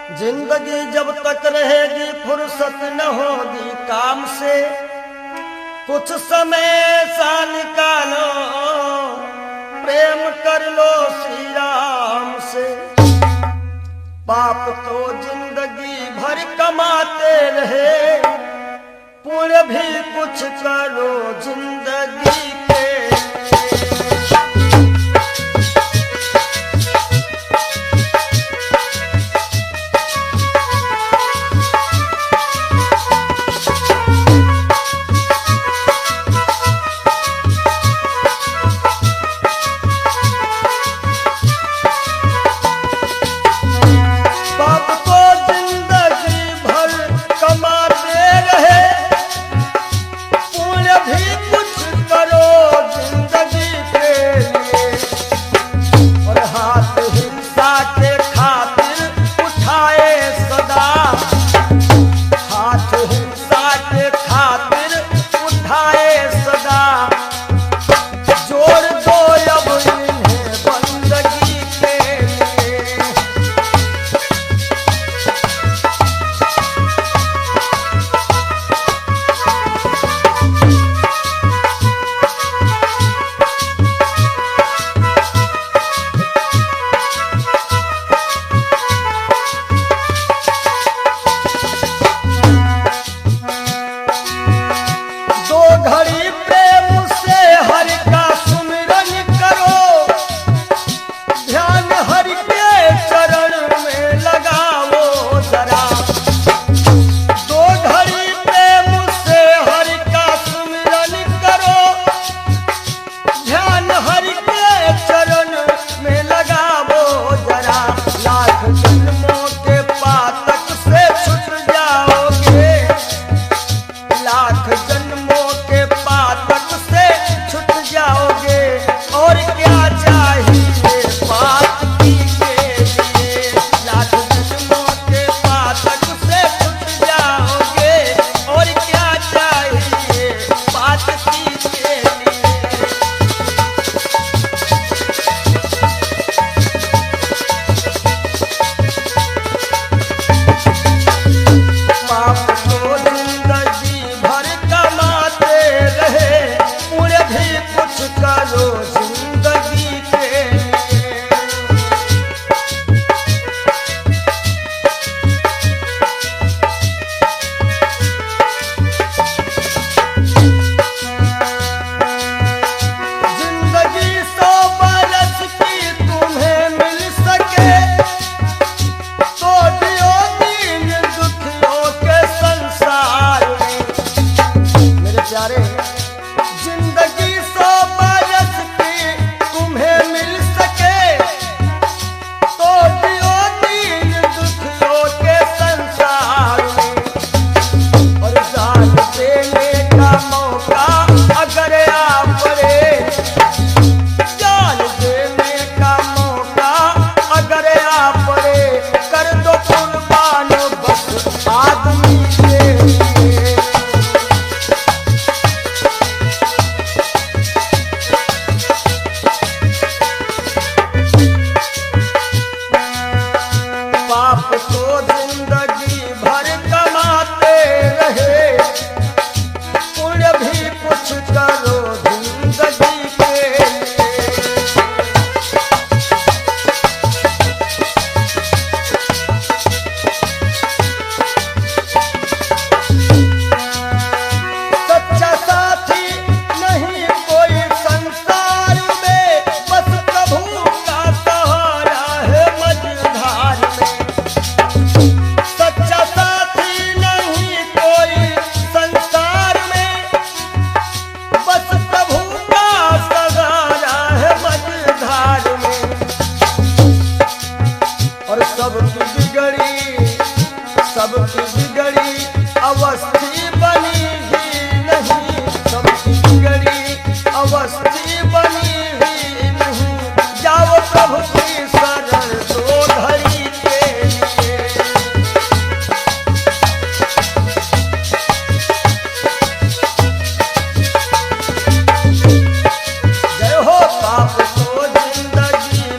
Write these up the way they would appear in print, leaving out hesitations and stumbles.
जिंदगी जब तक रहेगी फुर्सत न होगी काम से, कुछ समय सा निकालो प्रेम कर लो श्री राम से। पाप तो जिंदगी भर कमाते रहे, पुण्य भी कुछ करो जिंदगी के। बाप तो जिंदगी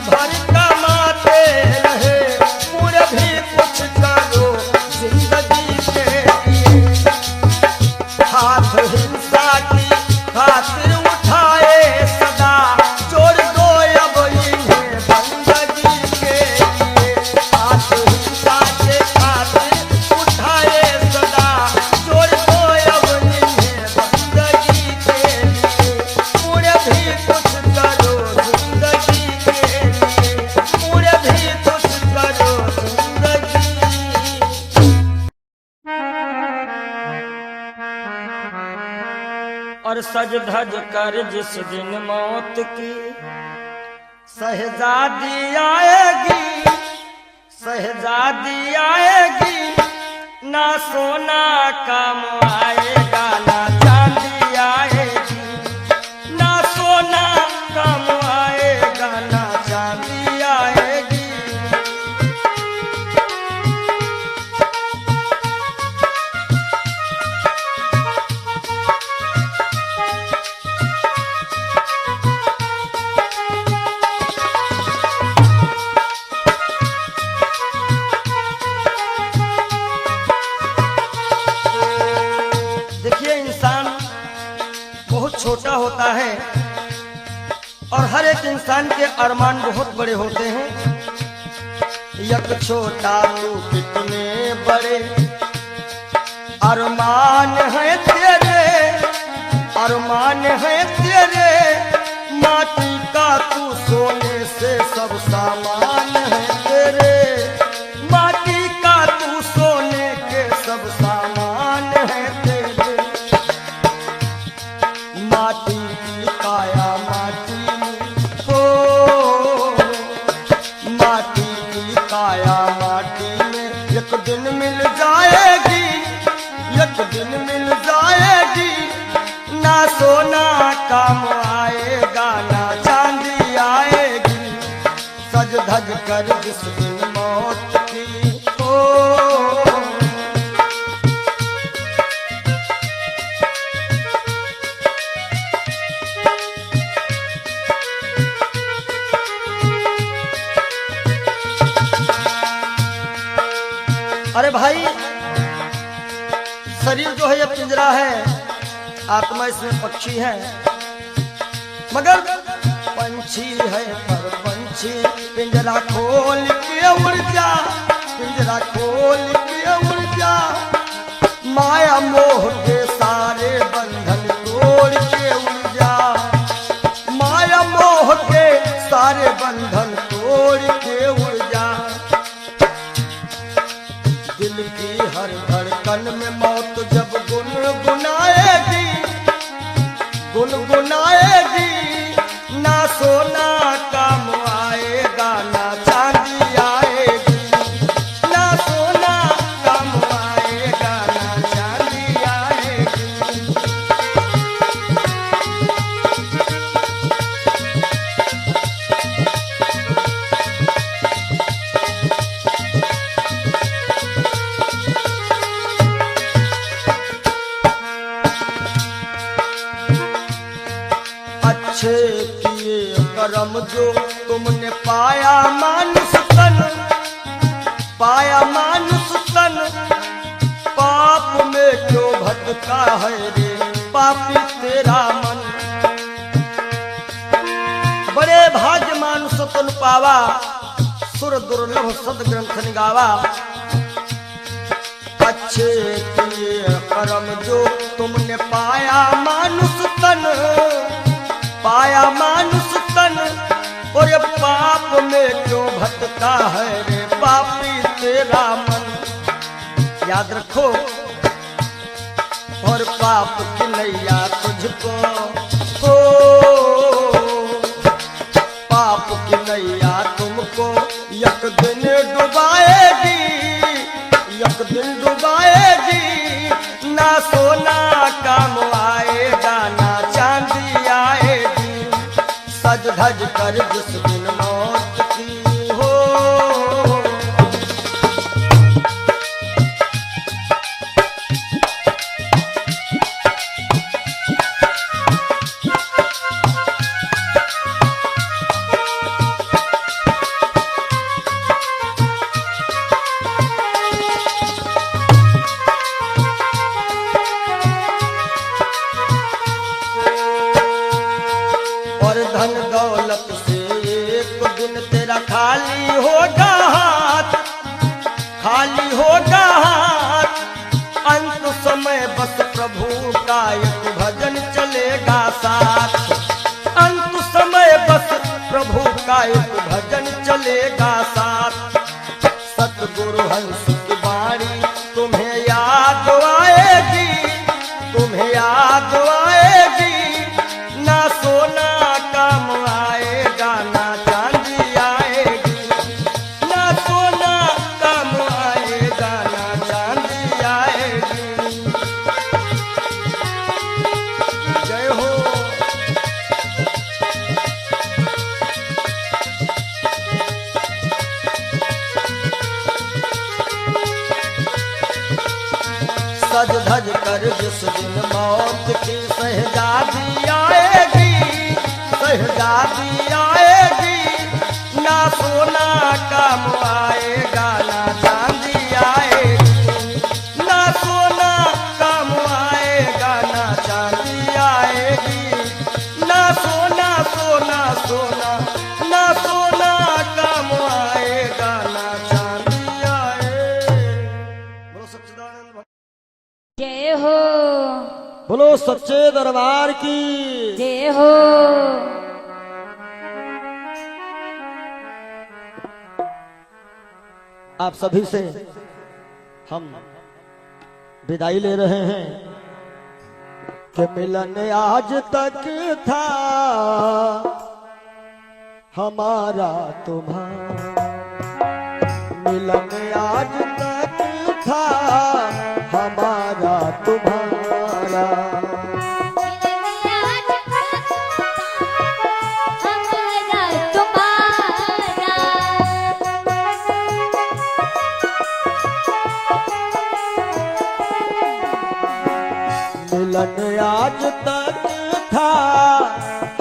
भर कमाते रहे, पूरे और सज धज कर जिस दिन मौत की शहजादी आएगी, शहजादी आएगी, ना सोना काम आएगा ना चांदी आएगी, ना सोना काम आएगा ना चांदी आएगी। छोटा होता है और हर एक इंसान के अरमान बहुत बड़े होते हैं। यक छोटा तू कितने बड़े अरमान है तेरे, अरमान है तेरे, माटी का तू सोने से सब सामान है तेरे, माटी का तू सोने के सब सामान है तेरे। माटी की काया माटी में हो, माटी की काया माटी में एक दिन मिल जाएगी, एक दिन मिल जाएगी, ना सोना काम आएगा ना चांदी आएगी, सज धज कर जिस दिन मौत की हो। अरे भाई, शरीर जो है ये पिंजरा है, आत्मा इसमें पक्षी है, मगर पंछी है पर पंछी पिंजरा खोल के उड़ जा, पिंजरा खोल के उड़ जा, माया मोह के सारे बंधन तोड़ के उड़ जा, माया मोह के सारे बंधन तोड़ के उड़ जा। दिल की हर धड़कन में मौत जब गुनगुनाएगी, गुनगुनाएगी, ना सोना काम आएगा ना चांदी आएगी, ना सोना काम आएगा ना चांदी आएगी। अच्छे किए कर्म जो तुमने पाया मानुष तन, पाया मानुष तन, पाप में क्यों भटका है रे पापी तेरा मन। बड़े भाग्य मानुष तन पावा, सुर दुर्लभ सदग्रंथ निगावा। अच्छे किए कर्म जो तुमने पाया मानुष तन, पाया मानुष तन, और ये पाप में क्यों भटका है रे पापी तेरा मन। याद रखो, और पाप की नैया तुझको हो, पाप की नैया तुमको एक दिन डुबाएगी, एक दिन डुबाएगी, ना सोना काम आएगा ना चांदी आएगी, सज धज कर जिस दिन मौत की हो। सज धज कर जिस दिन मौत की शहजादी आएगी, शहजादी आएगी, ना सोना काम आएगा ना चांदी आएगी, ना सोना काम आएगा ना चांदी आएगी, ना सोना सोना सोना ना सोना काम आएगा ना चांदी आएगी। बोलो सच्चिदानंद भगवान जय हो, बोलो सच्चे दरबार की जय हो। आप सभी से हम विदाई ले रहे हैं कि मिलन आज तक था हमारा तुम्हारा, मिलन आज तक था हमारा तुम्हारा, मिलन आज तक था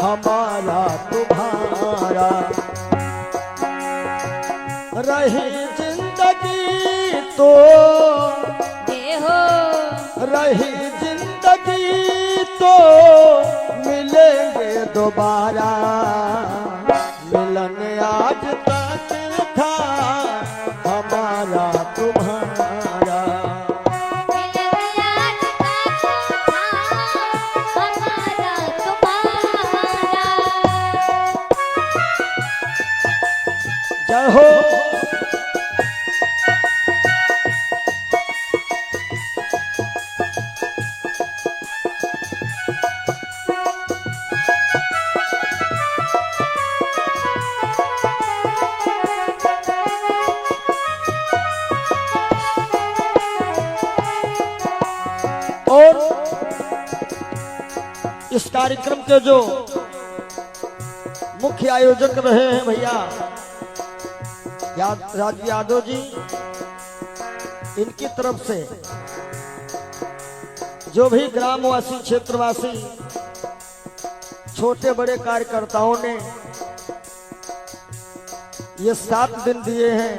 हमारा तुम्हारा, रही जिंदगी तो रही जिंदगी तो मिलेंगे दोबारा, मिलन आज तक था हमारा तुम्हारा, जय हो। और इस कार्यक्रम के जो मुख्य आयोजक रहे हैं भैया राजू यादव जी, इनकी तरफ से जो भी ग्रामवासी क्षेत्रवासी छोटे बड़े कार्यकर्ताओं ने ये 7 दिन दिए हैं,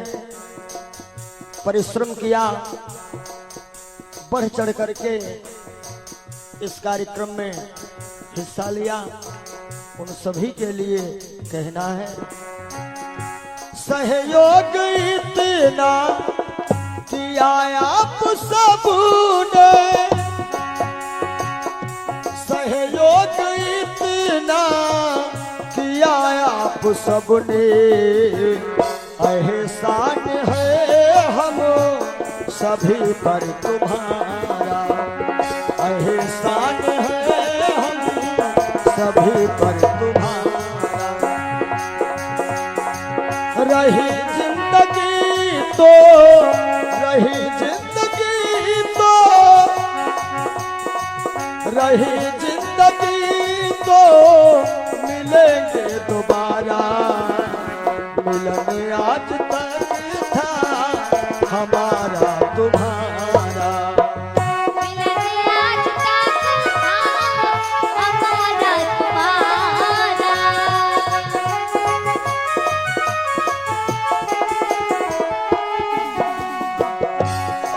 परिश्रम किया, बढ़ चढ़ करके इस कार्यक्रम में हिस्सा लिया, उन सभी के लिए कहना है सहयोग इतना किया आप सबने, सहयोग इतना किया आप सबने, एहसान है हम सभी पर तुम्हारा, एहसान है हम सभी पर तुम्हारा, रही जिंदगी तो रही जिंदगी तो रही जिंदगी तो मिलेंगे दोबारा, मिलन आज तक था हमारा तुम्हारा,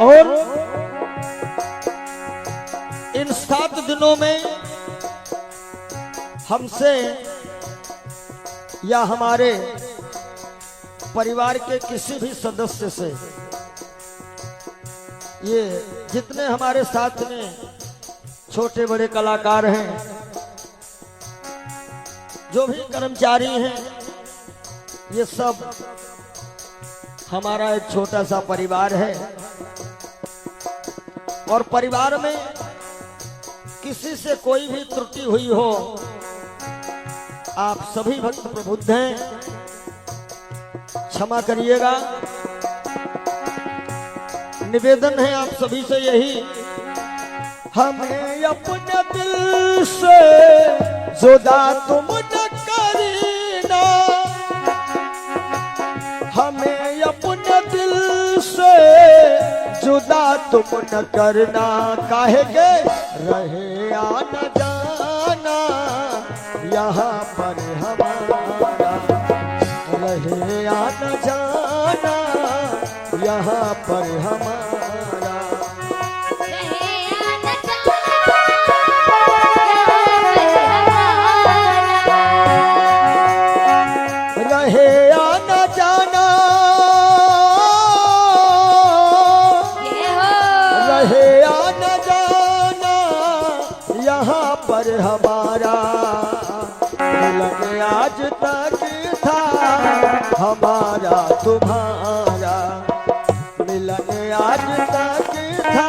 और इन 7 दिनों में हमसे या हमारे परिवार के किसी भी सदस्य से, ये जितने हमारे साथ में छोटे बड़े कलाकार हैं, जो भी कर्मचारी हैं, ये सब हमारा एक छोटा सा परिवार है, और परिवार में किसी से कोई भी त्रुटि हुई हो, आप सभी भक्त प्रबुद्ध हैं, क्षमा करिएगा। निवेदन है आप सभी से यही, हमें अपने दिल से जुदा तुम न करना, हमें अपने दिल से जुदा तुम न करना, काहे के रहे आना जाना यहाँ पर हमारा, रहे आना जाना यहाँ पर हमारा। रहे आना जाना, रहे आना जाना यहाँ पर हमारा, मिलन आज तक था हमारा तुम्हारा, मिलन आज तक था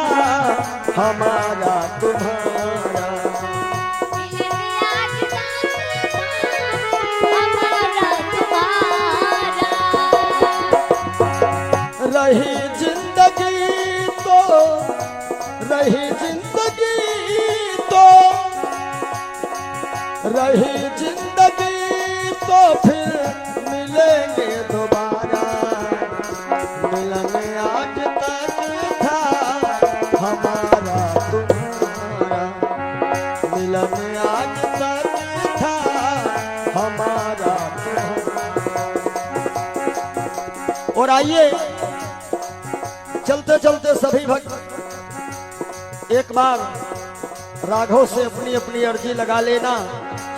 हमारा तुम्हारा। रही जिंदगी तो, रही जिंदगी तो, रही जिंदगी तो फिर मिलेंगे दोबारा, मिलन आज तक था हमारा तुम्हारा, मिलन आज तक था हमारा तुम्हारा। और आइए चलते चलते सभी भक्त एक बार राघव से अपनी अपनी अर्जी लगा लेना।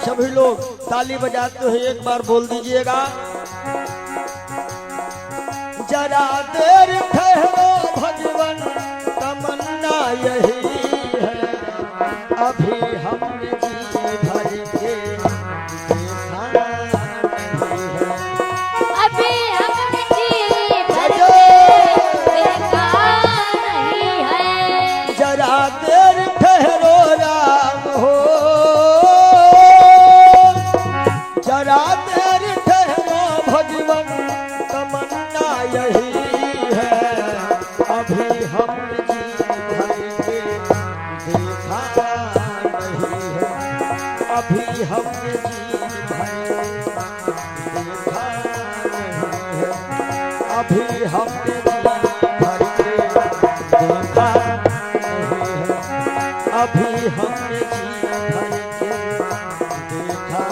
सभी लोग ताली बजाते हुए एक बार बोल दीजिएगा, जरा देर ठहरो भगवन तमन्ना यही है, अभी हमने जी भर के देखा नहीं है, अभी हमने जी भर देखा नहीं है। जरा देर ठहरो राम हो, जरा देर ठहरो भगवन तमन्ना यही है, अभी हम जी भर के देखा नहीं है, अभी हम जी भर के देखा नहीं है, अभी हम जी भर के देखा नहीं है, अभी हमने जी भर के देखा।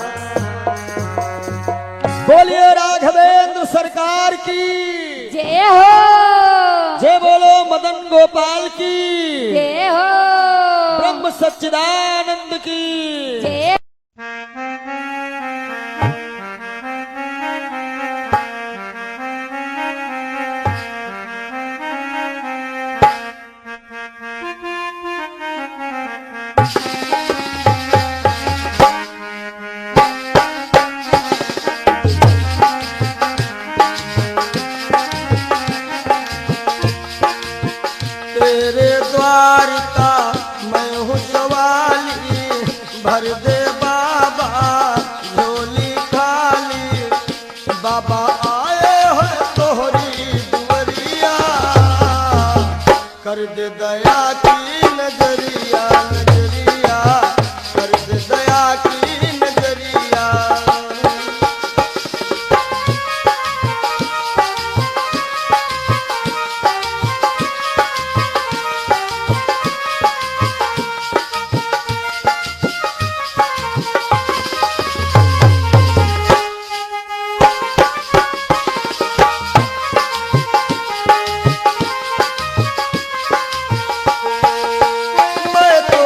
बोलिए राघवेंद्र सरकार की जय हो, जय, बोलो मदन गोपाल की जय हो, ब्रह्म सच्चिदानंद की जय। तेरे द्वार का मैं हूँ सवाली, भर दे बाबा झोली खाली, बाबा आए हो तोहरी दुवरिया, कर दे दया की नजरिया, नजरिया कर दे दया की नजरिया। मैं तो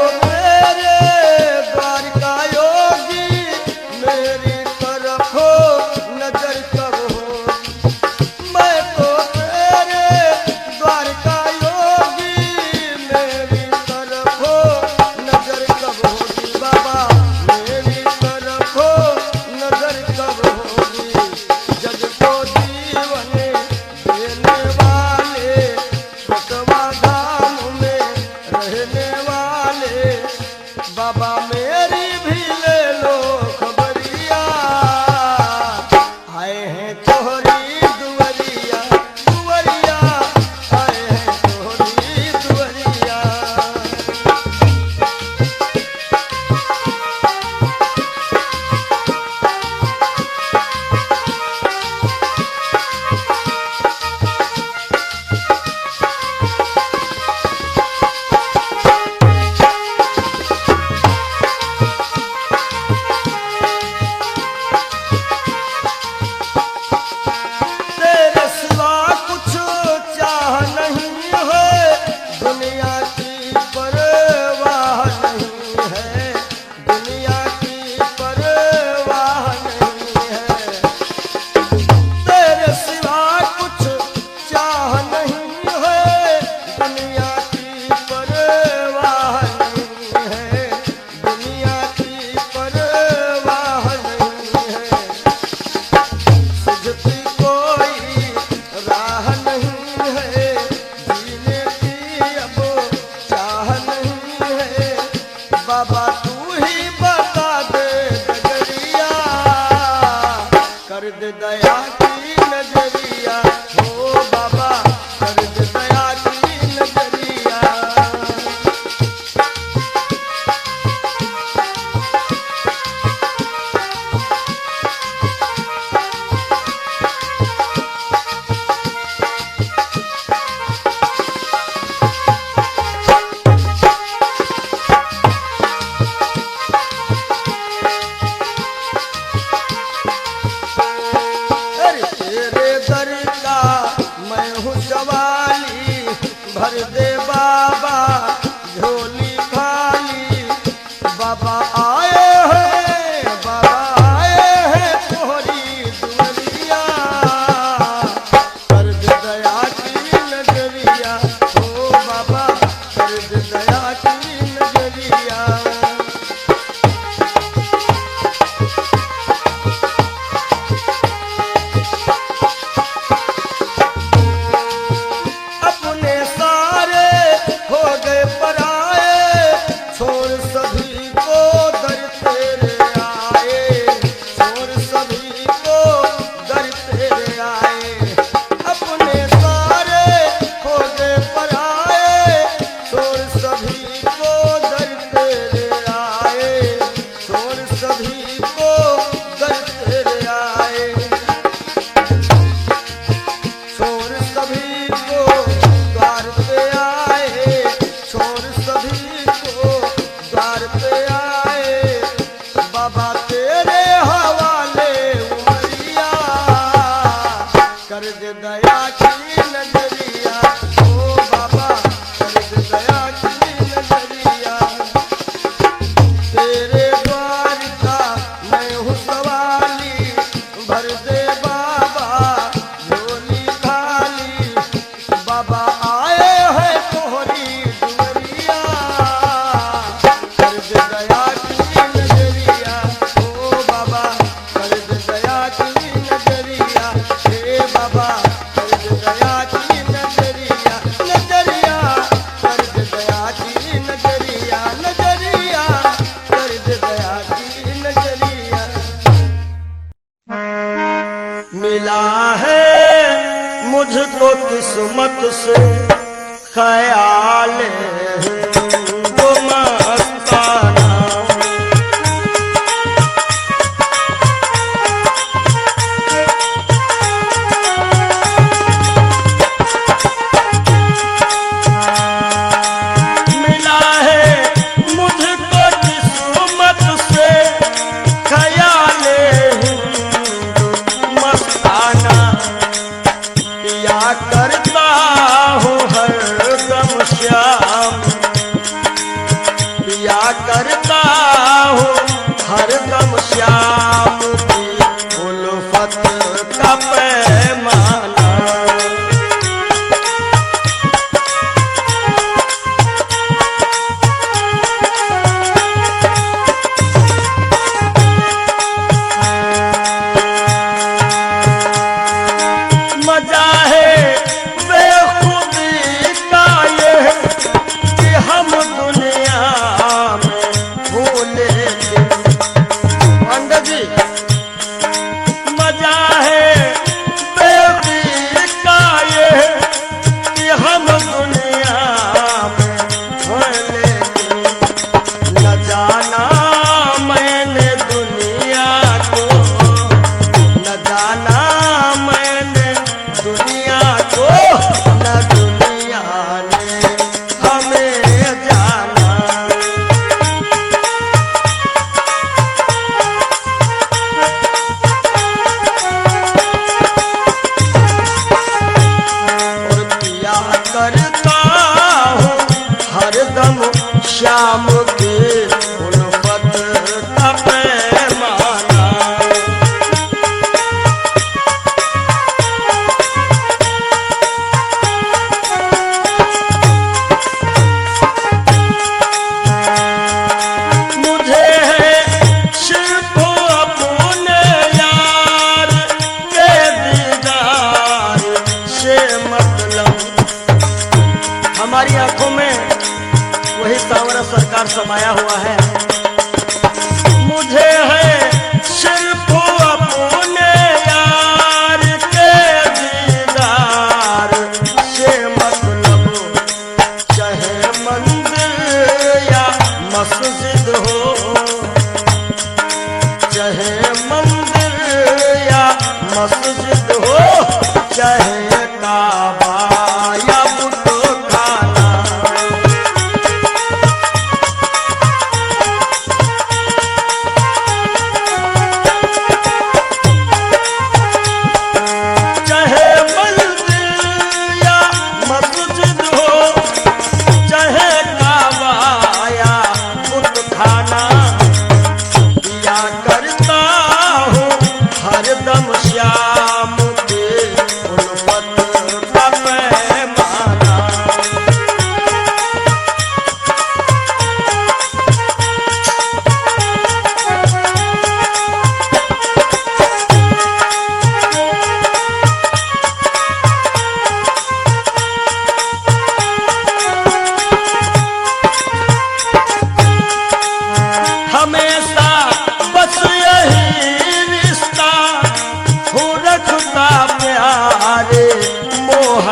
जवाली भर दे बाबा झोली खाली। बाबा आए हैं तोहरी दुआरिया, कर दे दया की नजरिया। ओ बाबा कर दे दया की नजरिया। अपने सारे हो गए पराए, छोड़ सभी को दर तेरे आए, छोड़ सभी को दर तेरे आए। अपने सारे हो गए पराए, छोड़ सभी को दर तेरे आए, छोड़ सभी को दर तेरे आए। छोड़ सभी को द्वार पे आए, छोड़ सभी को द्वार पे आए। बाबा तेरे हवाले उमरिया, कर दे दया की नजरिया। ओ बाबा कर दे दया की नजरिया। तेरे द्वार का मैं हूँ सवाली, भर दे बाबा झोली खाली। बाबा आए हैं तोहरी दुआरिया, कर दे दया की नजरिया। ओ बाबा कर दे दया की नजरिया। हे बाबा कर दे दया की नजरिया। नजरिया कर दे दया की नजरिया। नजरिया कर दे दया की नजरिया। मिला है मुझको किस्मत से ख्याल वो मस्ताना। मिला है मुझको किस्मत से ख्याल मस्ताना। पिया करता हूँ हरदम श्याम, पिया करता हूँ हरदम श्याम की उल्फत का पैमाना। मजा है बेखुदी का ये कि हम दुनिया में भूले थे। पंडित जी मजा है बेखुदी का ये कि हम दुनिया में भूले थे। न जाना मैंने दुनिया को, न जाना मैंने दुनिया को, न दुनिया ने हमें जाना। और पिया करता हूँ हरदम श्याम की उल्फत का पैमाना। मुझे है सिर्फ अपने यार के दीदार से मतलब। हमारी आंखों में वही सांवरा सरकार समाया हुआ है। मुझे है सिर्फ अपने यार के दीदार से मतलब। चाहे मंदिर या मस्जिद हो, चाहे मंदिर या मस्जिद हो, चाहे काबा या बुतखाना। चाहे मंदिर या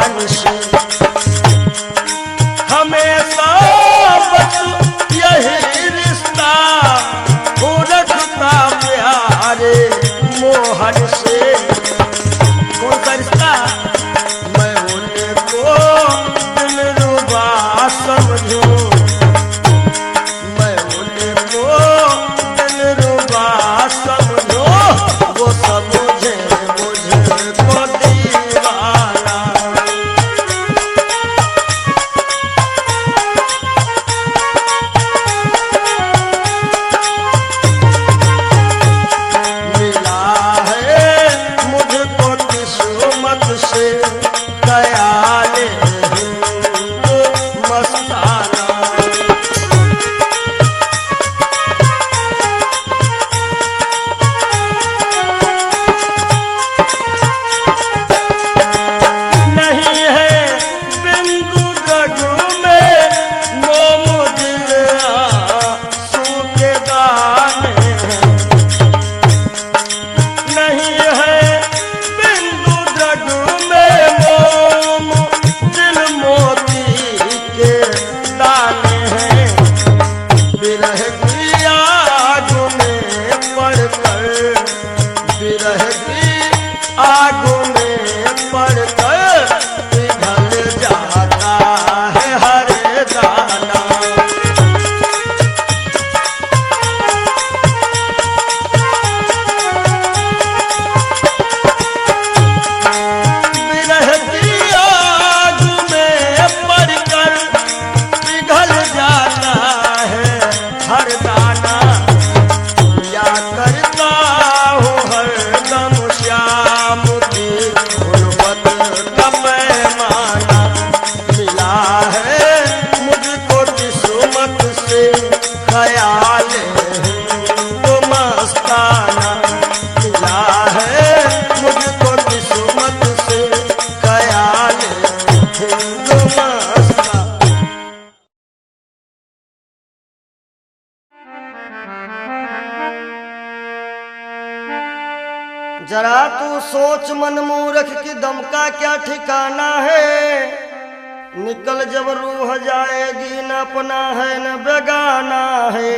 मोहन से हमेशा बस यही रिश्ता हो रखता प्यारे मोहन से। कौन सा रिश्ता? मैं उनको दिलरुबा समझूं, मैं उनको दिलरुबा समझूं, वो समझे मुझको दीवाना। मिला है मुझको किस्मत से ख्याले हिंदू मस्ताना। नहीं है बिंदु रघु में मोम दिल आंसू के दाने हैं। नहीं है बिंदु रघु में मोम दिल मोती के दाने हैं। विरह की आग में पड़कर, विरह की आग में पड़कर पिघल जाता है हर दाना। विरह की आग में पड़कर पिघल जाता है हर दाना। या करता हूँ हरदम श्याम की गुर्बत का पैमाना। मिला है मुझको किस्मत से ख्याल हिंदू मस्ताना। मिला है मुझको किस्मत से ख्याल हिंदू मस्ताना। जरा तू सोच मन मूर्ख की दम का क्या ठिकाना है। निकल जब रूह जाएगी न अपना है न बेगाना है,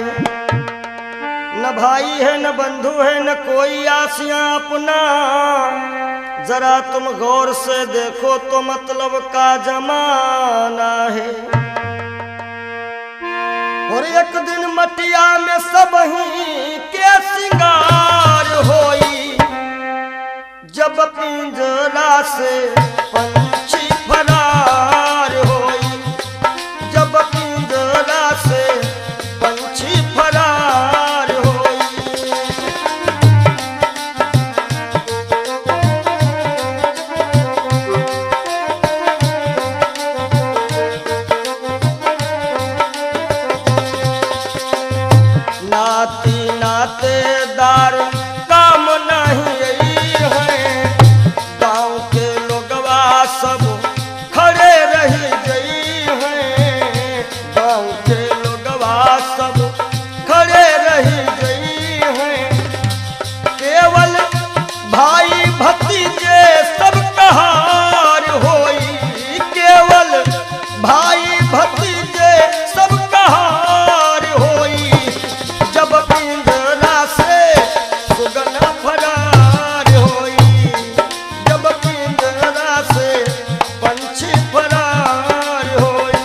न भाई है न बंधु है न कोई आसियां अपना। जरा तुम गौर से देखो तो मतलब का जमाना है। और एक दिन मटिया में सब ही के सिंगार होई, जब पिंजरा से पंछी फरार होई, जब पिंजरा से पंछी फरार होई। नाती नातेदार काम नहीं है, गांव के लोगवा सब खड़े रही गई हैं। गांव के लोगवा सब खड़े रही गई हैं। केवल भाई भतीजे सब कहार होई, केवल भाई भतीजे सब कहार होई। जब पिंजरा से सुगना फरार होई, जब पिंजरा से पंछी फरार होई।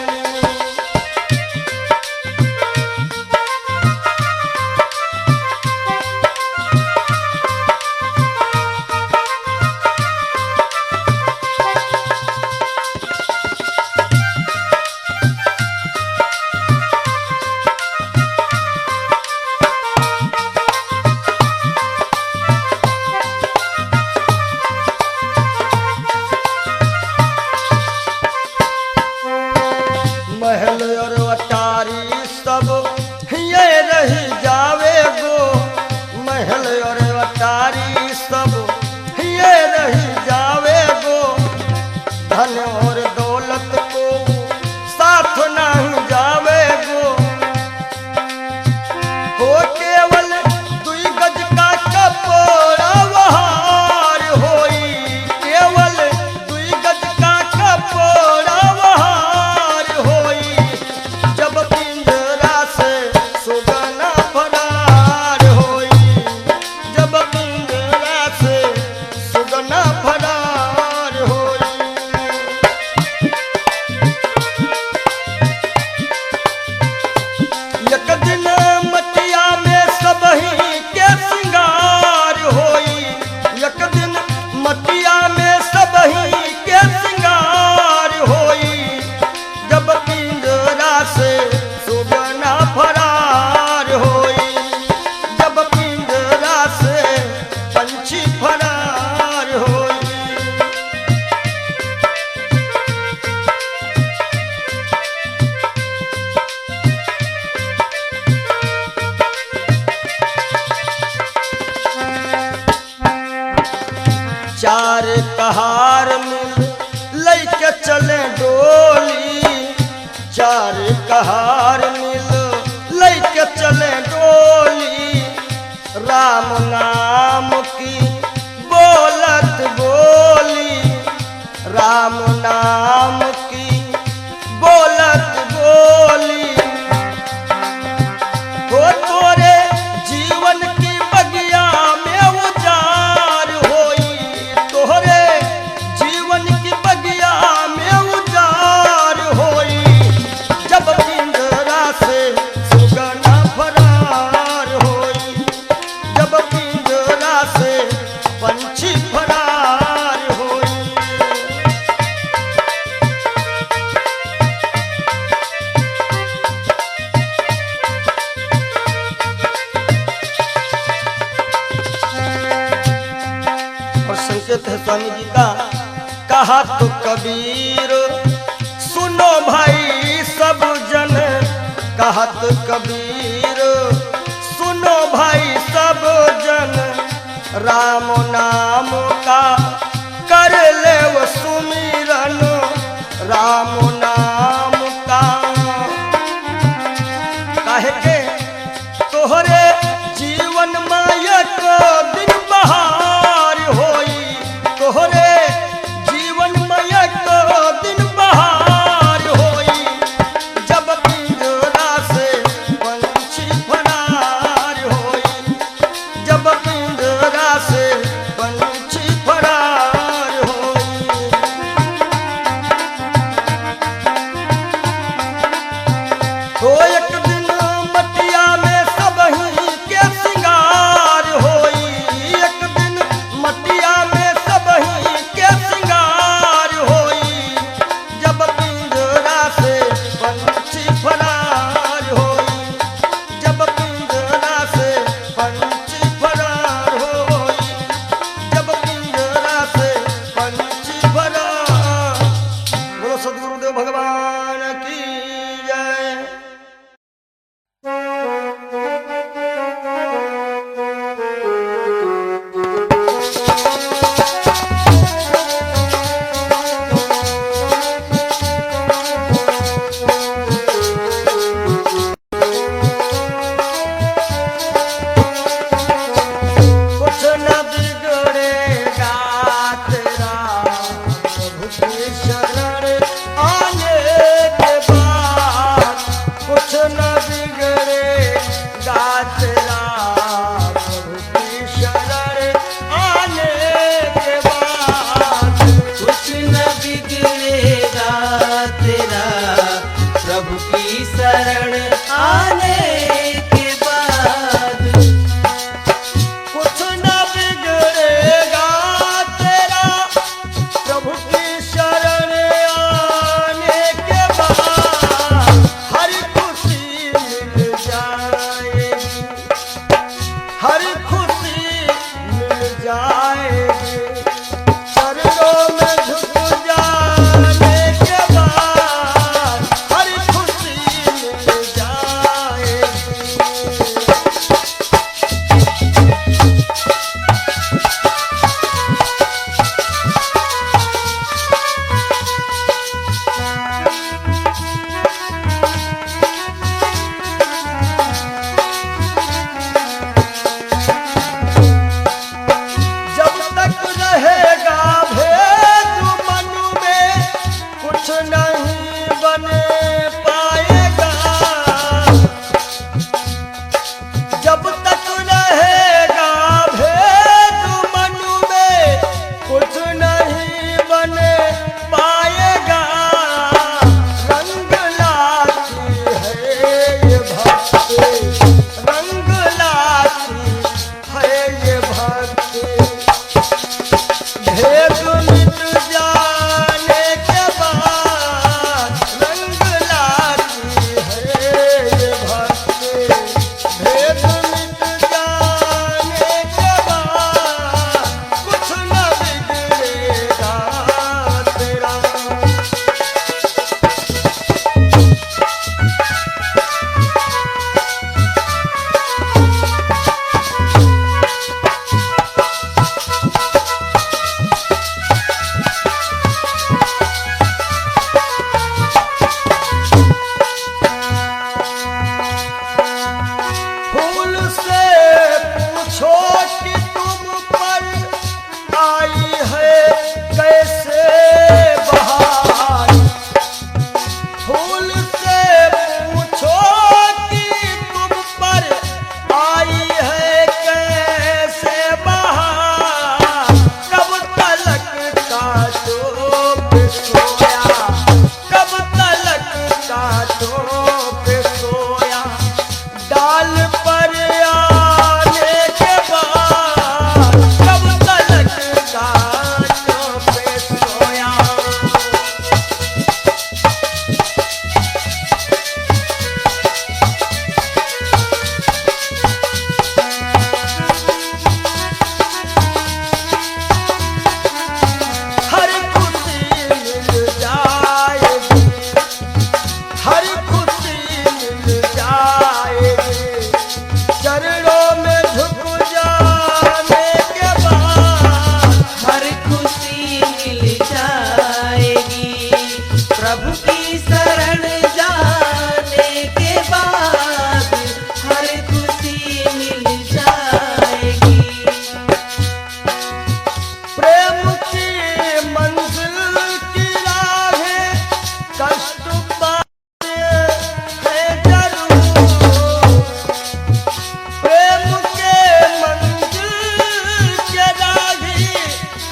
प्यार कहार मिल लेके चले डोली, राम नाम की बोलत बोली, राम नाम की बोलत बोली। हो तोरे जीवन की बगिया में उजार होई, तोरे जीवन की बगिया में उजार होई, जब पिंजरा से सुगना फरार होई, जब पिंजरा से पंछी फरार होई। और संकेत है स्वामी जी का, कहा तो कबीर सुनो भाई सब जन, कहा तो कबीर सुनो भाई सब जन, राम नाम का कर ले वो सुमिरन, राम नाम का। काहे के तोहरे जीवन मायक दिन बहार होई, तोहरे जीवन मायक दिन बहार होई, जब पिंजरा से पंछी फरार होई, जब पिंजरा से पंछी फरार होई। तो एक दिन मटिया में सबही के सिंगार होई, एक दिन मटिया में सबही के सिंगार होई, जब पिंजरा से पंछी फरार होई, जब पिंजरा से पंछी फरार होई, जब पिंजरा से पंछी फरार। बोलो सद्गुरुदेव भगवान की जय। कुछ न बिगड़ेगा तेरा प्रभु की शरण आने के बाद, कुछ न बिगड़ेगा तेरा प्रभु की शरण आने के बाद, कुछ न बिगड़ेगा तेरा प्रभु की शरण आने के बाद। कुछ न बिगड़ेगा तेरा प्रभु की शरण आने के बाद, हर खुशी मिल जाएगी, हर खुशी मिल जाएगी, चरणों में झुक जाने के बाद, हर खुशी मिल जाएगी। जब तक रहेगा भेद मन में, कुछ नहीं बन पाएगा, जब तक रहेगा भेद मन में, कुछ नहीं बन पाएगा, रंग लाती है ये भक्ति, रंग लाती है ये भक्ति, भेद मिट जाने के बाद रंग प्रभु की शरण जाने के बाद हर खुशी मिल जाएगी। प्रेम की मंजिल की राहें कष्ट पाते हैं जरूर। प्रेम के मंजिल के राहें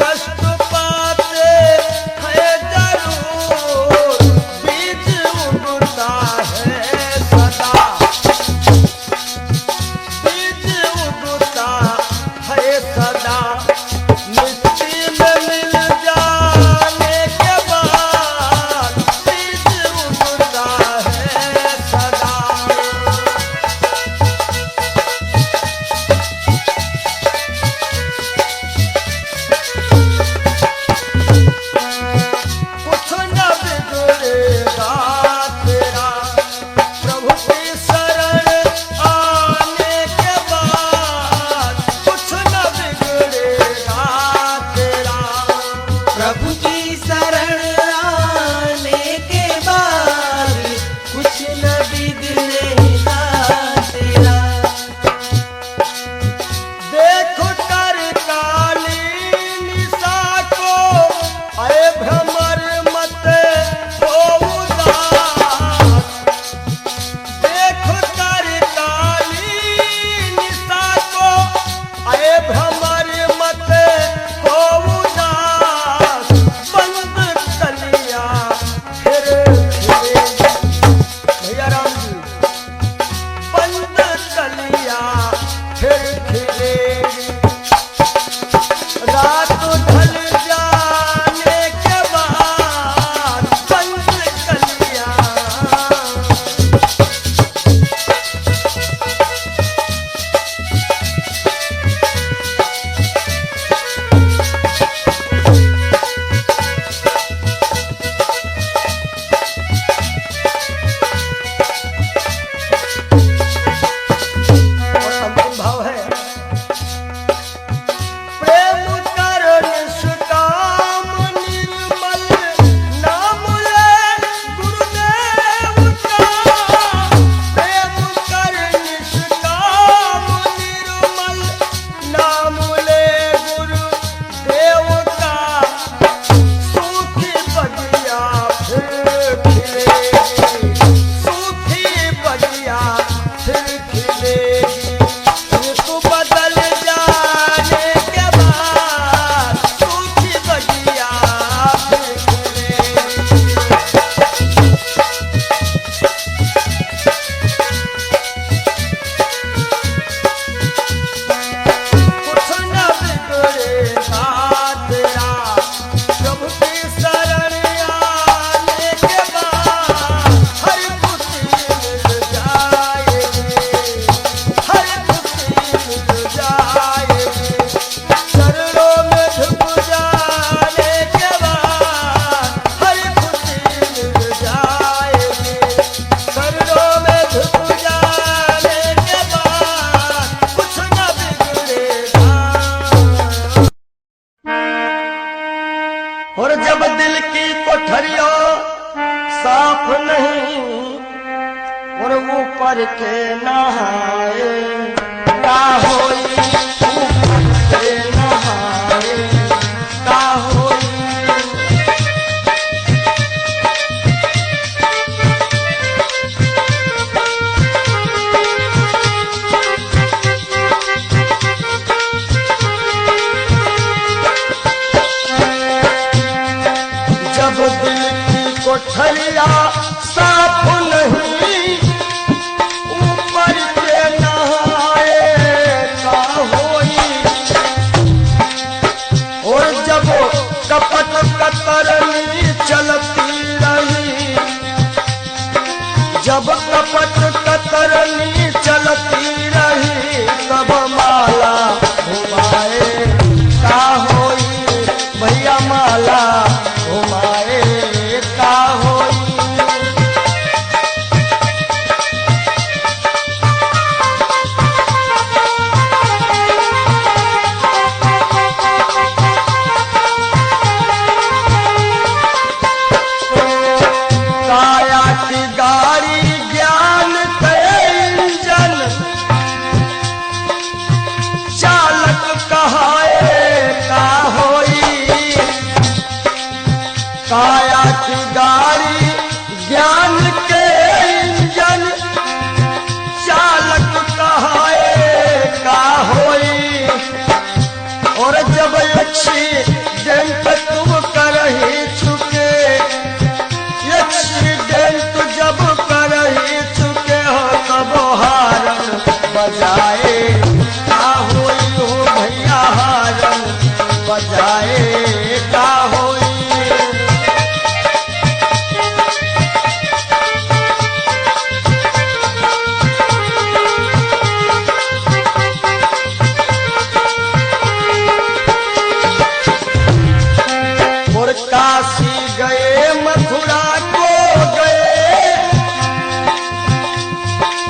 कष्ट पाते हैं जरूर। बीज उगता है सदा, बीज उगता है सदा। मिट्टी में मिल जाने के बाद बीज उगता है सदा। कुछ न बिगड़ेगा तेरा प्रभु की शरण आने के बाद। कुछ न बिगड़ेगा तेरा प्रभु की शरण आने के बाद कुछ न बिगड़ेगा तेरा। देखो कर काली निशा को अरे भ्रमर मत हो उदास। देखो कर काली निशा को अरे भ्रमर मत हो उदास। बंद कलियां फिर खिलेंगी। भैया राम जी, बंद कलियां फिर खिलेंगी। रात ढल जाने के बाद बंद कलियां। और अंतिम भाव है प्रेम कर निष्काम निर्मल नाम ले गुरुदेव का। प्रेम कर निष्काम निर्मल नाम ले गुरुदेव का। सूखी बगिया फिर खिलेगी, सूखी बगिया फिर खिलेगी। ऋतु बदल जाने के बाद सूखी बगिया फिर खिलेगी। कुछ न बिगड़ेगा तेरा प्रभु की शरण आने के बाद हर खुशी मिल जाएगी, हर खुशी मिल जाएगी। चरणों में झुक जाने के बाद हर खुशी मिल जाएगी। चरणों में झुक जाने के बाद कुछ न बिगड़ेगा। और जब दिल की कोठरियों साफ नहीं और ऊपर के नहाए का होई, ऊपर के नहाए का होई। जब दिल की कोठरिया साफ नहीं ऊपर के नहाए का होई। और जब कपट कतरनी चलती रही, जब कपट कतरनी चलती रही तब माला घुमाए का होई। भैया माला घुमाए का होई। काया की गाड़ी ज्ञान के इंजन, चालक कहाए का होई। काया की गाड़ी ज्ञान के इंजन, चालक कहाए का होई। और जब एक्सीडेंट तुम करही चुके, एक्सीडेंट जब करही चुके हो तब हारन बजाए का होई हो भैया, हारन बजाए का होई। और काशी गए मथुरा को गए,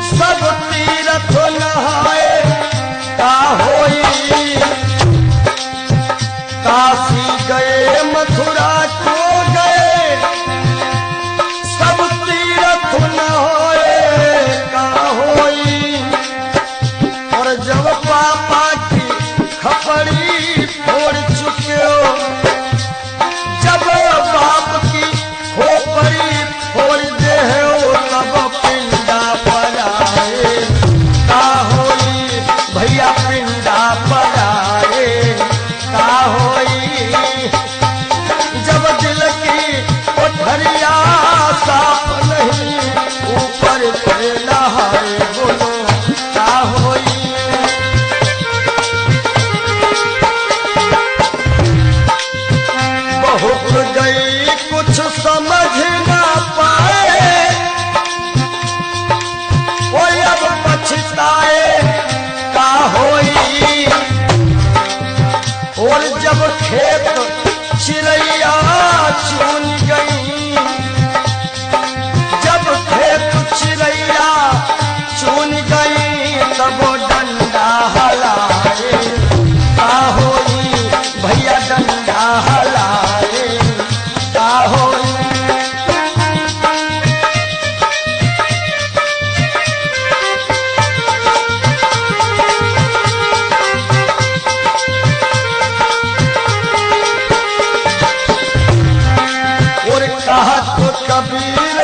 सब तीर्थ नहाए का होई। काशी गए मथुरा को गए, सब तीर्थ नहाए का होई। और जब पापा की खपड़ी फोड़ चुके हो, जब बाप की खोपड़ी फोड़ दे हो तब पिंडा पर आए का होई भैया, पिंडा पर आए का होई। जब दिल की कोठरिया साफ नहीं, ऊपर से नहाए बोलो का होई। बहुत गई कुछ समझ ना पाए, वो अब पछताए का होई। और जब खेत चिड़ैया चुन गई, जब खेत चिड़ैया चुन गई तब डंडा हलाए का होई भैया, डंडा हलाए का होई। और कहा तो कबीर,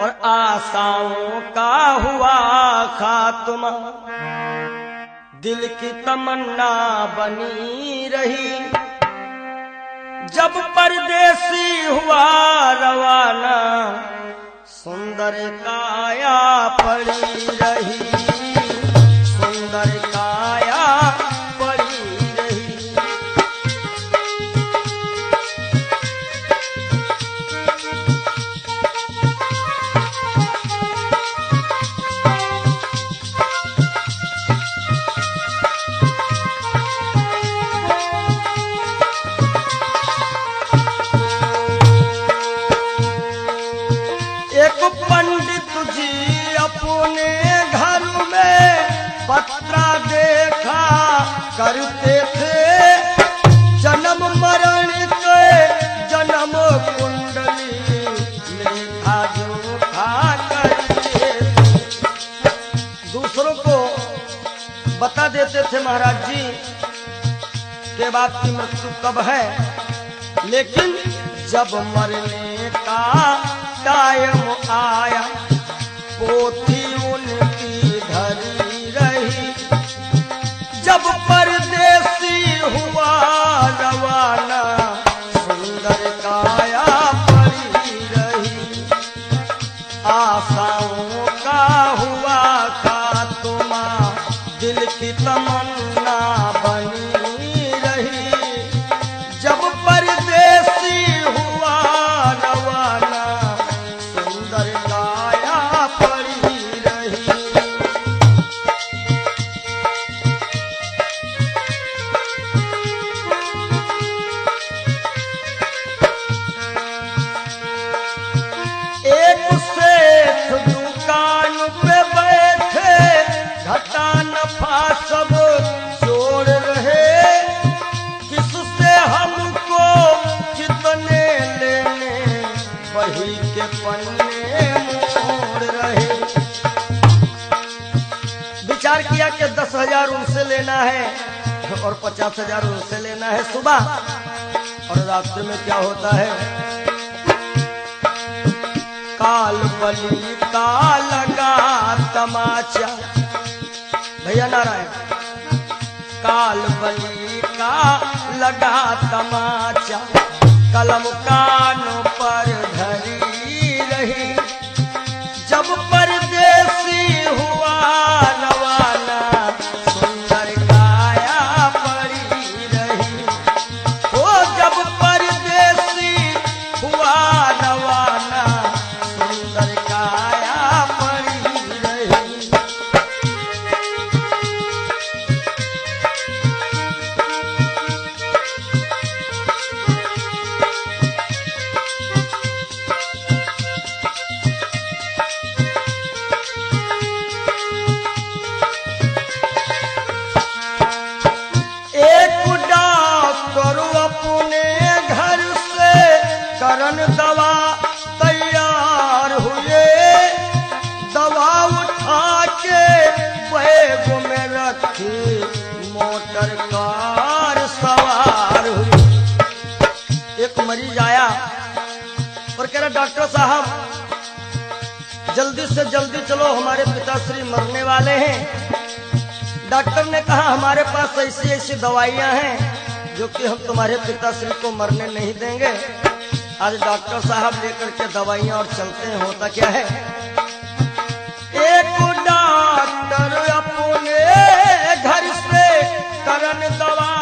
और आशाओं का हुआ खात्मा, दिल की तमन्ना बनी रही। जब परदेसी हुआ रवाना, सुंदर काया पड़ी रही, सुंदर काया पड़ी रही। एक पंडित जी अपने घर में पत्रा देखा करते थे, जन्म मरण के जन्म कुंडली लेखा जोखा करते थे। दूसरों को बता देते थे महाराज जी के बाद की मृत्यु कब है, लेकिन जब मरने का टाइम आया, पोथी उनकी धरी रही। जब परदेसी हुआ रवाना, सुंदर काया पड़ी रही। आशाओं का हुआ खात्मा, दिल की तमन्ना बनी रही। जब परदेसी हुआ वही के पन्ने मोड़ रहे। विचार किया कि 10,000 उनसे लेना है और 50,000 उनसे लेना है सुबह, और रास्ते में क्या होता है, काल बलि का लगा तमाचा। भैया नारायण, काल बलि का लगा तमाचा, कलम कानों पर धरी रही। जब परदेसी हुआ रवाना, सुंदर काया पड़ी रही। ओ जब परदेसी हुआ रवाना, सुंदर काया पड़ी रही। करन दवा तैयार हुए, दवा उठा के बैग में रखी, मोटर कार सवार हुई। एक मरीज आया और कह रहा, डॉक्टर साहब जल्दी से जल्दी चलो, हमारे पिताश्री मरने वाले हैं। डॉक्टर ने कहा, हमारे पास ऐसी ऐसी दवाइयां हैं जो कि हम तुम्हारे पिताश्री को मरने नहीं देंगे। आज डॉक्टर साहब लेकर के दवाइयां और चलते हैं। होता क्या है, एक डॉक्टर अपने घर से करन दवा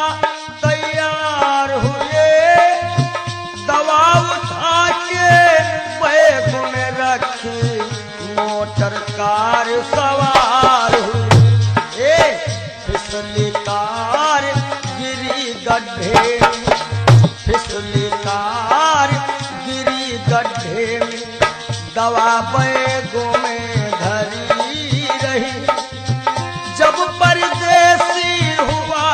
तैयार हुए, दवा उठा के बैग में रखी, मोटर कार सवार हुई। फिसली कार गिरी गड्ढे, फिसली कार गिरी गड्ढे में, दवा बैगों में धरी रही। जब परदेसी हुआ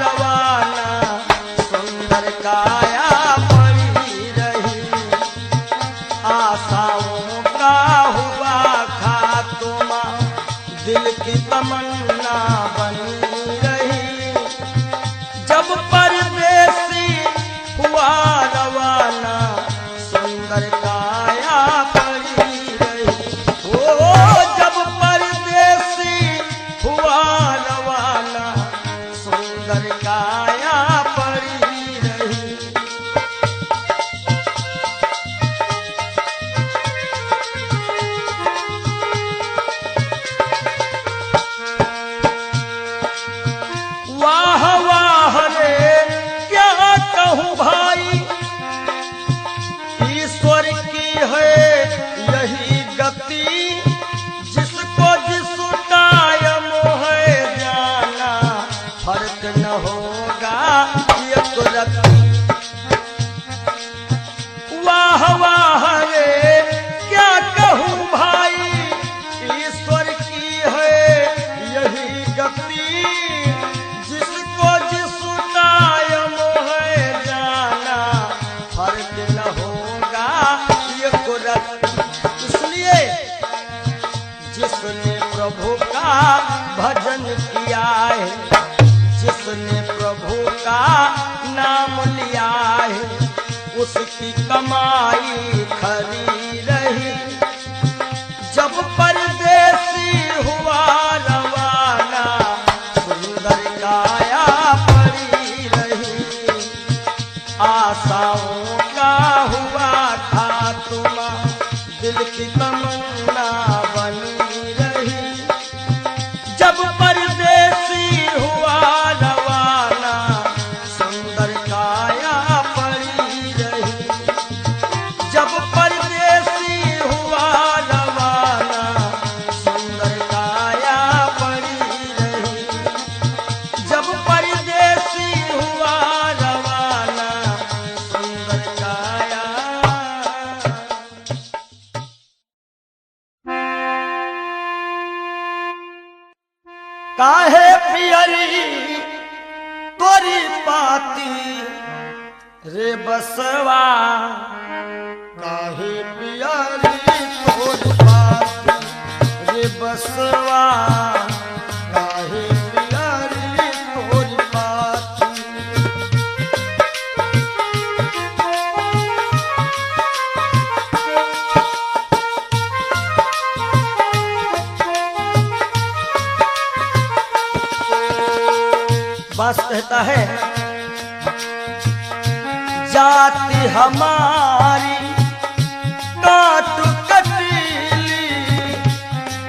रवाना, सुंदर काया पड़ी रही। आशाओं का हुआ खात्मा, दिल की तमन्ना बनी रही। जब परदेसी हुआ रवाना, सुंदर काया पड़ी रही। ओ जब परदेसी हुआ रवाना, सुंदर काया पड़ी रही। वाह वाह रे क्या कहूँ भाई, ईश्वर की है यही गति। जिसको जिस टाइम है जाना, फर्क न होगा एक रत्ती। वाह वाह रे क्या कहूँ भाई, ईश्वर की है यही गति। जिसको जिस टाइम है जाना, फर्क न होगा एक रत्ती। इसलिए जिसने प्रभु का भजन किया है, जिसने प्रभु का नाम लिया है, उसकी कमाई खरी रही। जब परदेसी हुआ रवाना, सुंदर काया पड़ी रही। आशाओं का हुआ खात्मा, दिल की तमन्ना बनी रही। जब परदेसी हुआ रवाना, सुंदर काया पड़ी रही। जब परदेसी हुआ रवाना, सुंदर काया पड़ी रही। जब परदेसी हुआ रवाना, सुंदर काया। काहे पियरी तोरी पाती रे बसवा, काहे काहे पियारी तोर पाती रे बसवा काहे पियारी तोर पाती। बास कहता है जाति हमारी काट कटीली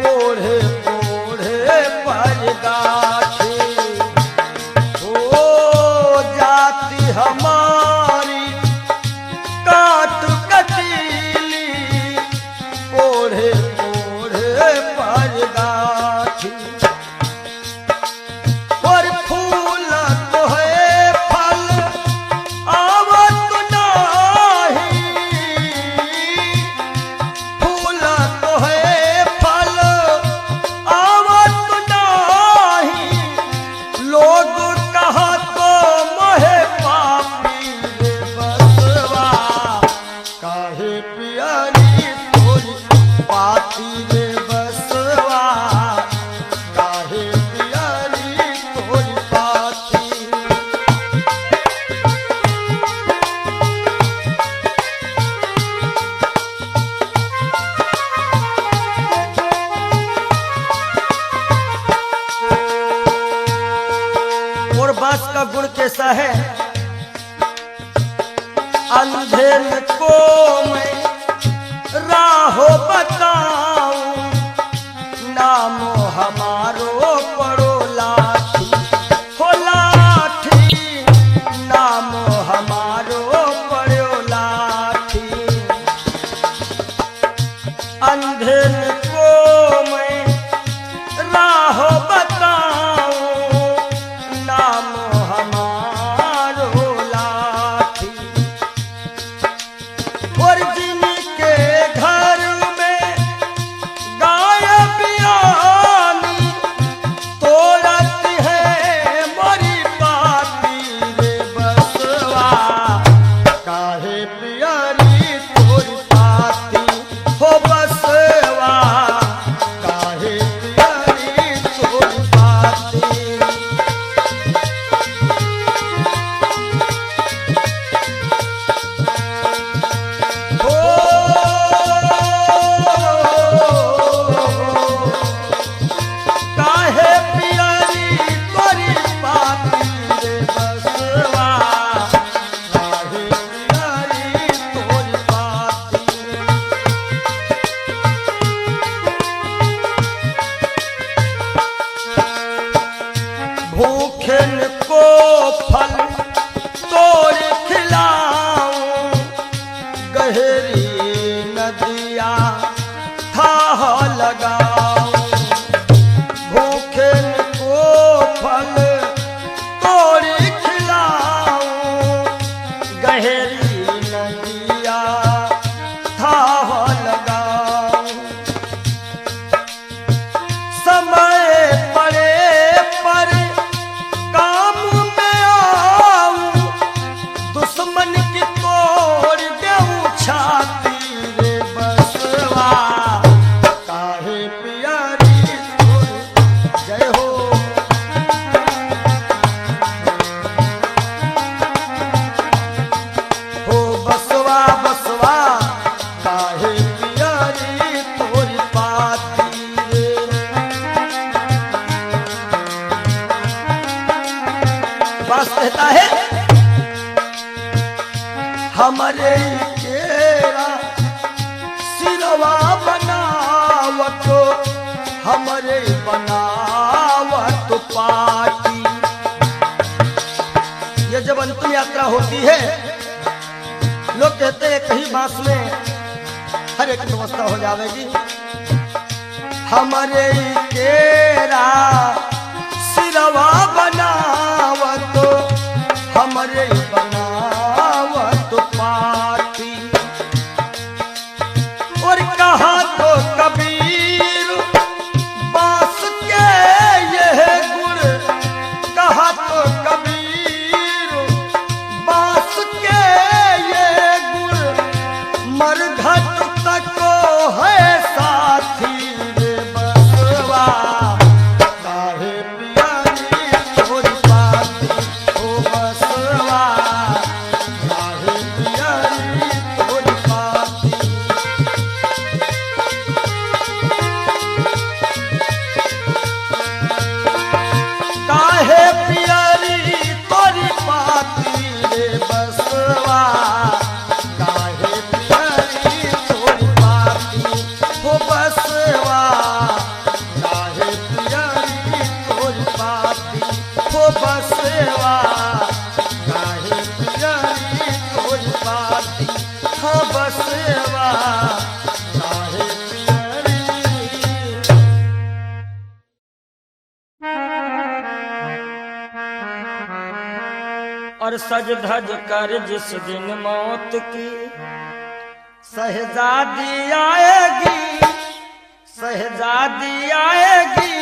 ओढ़े ओढ़े पर गाछी ओ जाति हमारी काट कटीली ओढ़े ओढ़े पर गाछी। और फूल तो है फल आवत नाही फूल तो है फल आवत नाही लोग कहा तो मोहे पापी रे बसवा काहे पियारी तोरी पाती रे बसवा काहे पियारी तोरी पाती। और बांस का गुण कैसा है अंधेर को मैं राहो बताऊं नामो हमारो पड़ो लाठी हो लाठी नामो हमारो पड़ो लाठी। अंधेर को मैं राह बताऊं नामो हमारो लाठी। और जिनके घर में गाय बियानी तोड़त है मोरी पाती रे बसवा काहे पियारी तोरी पाती हो बसवा काहे पियारी तोरी पाती। काहे पियारी तोरी पाती रे बसवा काहे पियारी तोरी पाती। भूखन को फल तोड़ खिलाऊं गहरी नदिया थाह लगाऊं। भूखन को फल तोड़ खिलाऊं गहरी नदिया थाह लगाऊं। समय पड़े पर काम में आऊं दुश्मन की तोड़ देऊं छाती रे बसवा काहे पियारी तोरी जय हो। हो बसवा बसवा काहे पियारी तोरी पाती रे। बास कहता है हमारे केरा सिरवा बनावत हमारे बनावत पाटी। ये जब अंतिम यात्रा होती है लोग कहते हैं कहीं बांस में हर एक व्यवस्था हो जाएगी। हमारे केरा सिरवा बनावत हमारे बनावत पाटी। और कहा तो कबीर बांस के यह गुण कहा तो कबीर बांस के ये गुण मरघट तक है साथी रे बसवा काहे पियरी तोरी पाती ओ बसवा काहे पियरी तोरी पाती काहे पियरी तोरी पाती रे बसवा काहे पियरी तोरी पाती हो बसवा काहे पियरी तोरी पाती हो बसवा काहे पियरी तोरी पाती हो बसवा काहे पियरी। और सज धज कर जिस दिन मौत की शहजादी आएगी शहजादी आएगी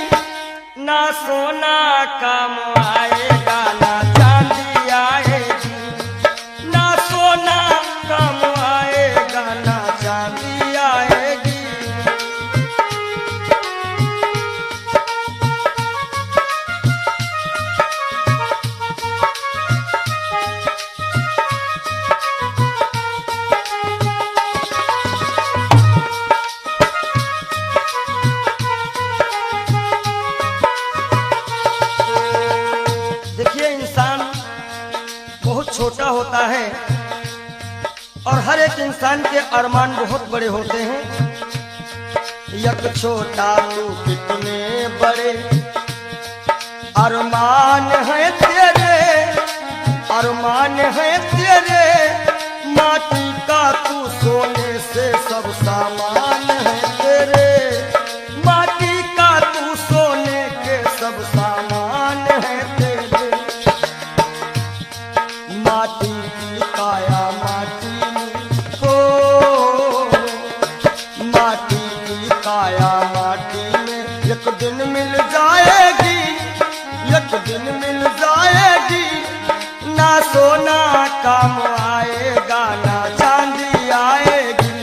ना सोना काम आएगा ना चांदी आएगी ना सोना काम आएगा ना चांदी आएगी। देखिए इंसान बहुत छोटा होता है और हर एक इंसान के अरमान बहुत बड़े होते हैं। यक छोटा तू कितने बड़े अरमान है तेरे अरमान है तेरे माटी का तू सोने से सब सामान है तेरे माटी का तू सोने के सब सामान है तेरे माटी की काया माटी में हो माटी की काया माटी में एक दिन मिल जाएगी एक दिन मिल जाएगी ना सोना काम आएगा ना चांदी आएगी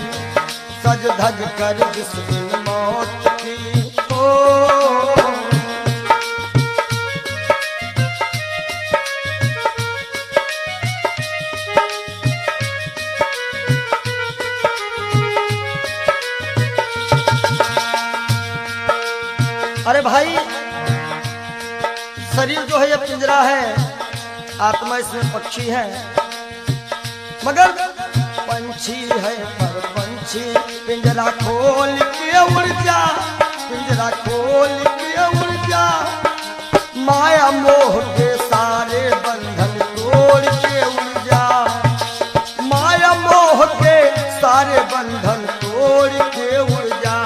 सज धज कर जिस दिन मौत की हो। अरे भाई शरीर जो है ये पिंजरा है आत्मा इसमें पक्षी है मगर पंछी है पर पंछी पिंजरा खोल के उड़ जा पिंजरा खोल के उड़ जा माया मोह के सारे बंधन तोड़ के उड़ जा माया मोह के सारे बंधन तोड़ के उड़ जा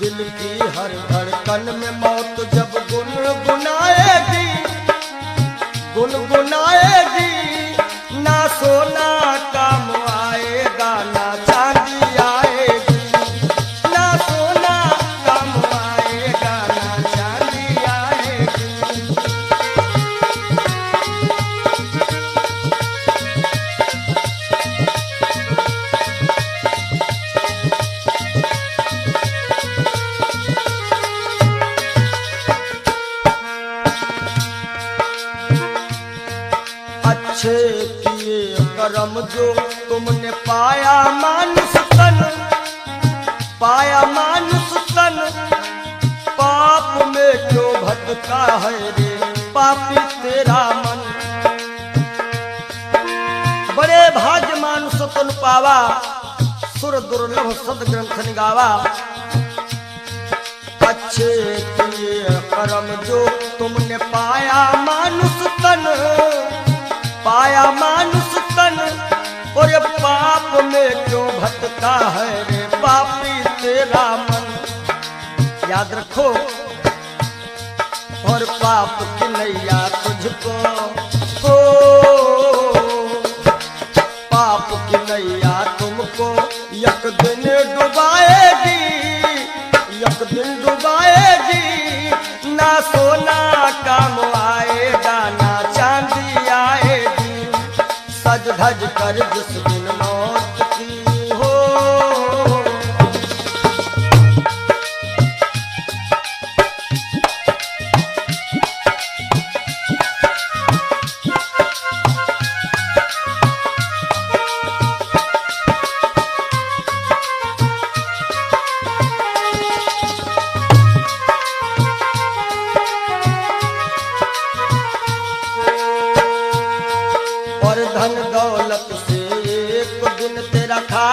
दिल की हर धड़कन में मौत जब गुनगुनाएगी गुनगुनाएगी ना सोना काम आएगा ना चांदी आएगी ना सोना काम आएगा ना चांदी आएगी। अच्छे किए कर्म जो तुमने पाया मानुष तन पाप में क्यों भटका है रे पापी तेरा मन बड़े भाग्य मानुष तन पावा सुर दुर्लभ सद ग्रंथ निगावा। अच्छे किए कर्म जो तुमने पाया मानुष तन और ये पाप में क्यों भटका है रे पापी तेरा मन। याद रखो और पाप की नैया तुझको हो पाप की नैया तुमको एक दिन डुबाएगी ना सोना काम आएगा ना चांदी आएगी सज धज कर जिस दिन मौत की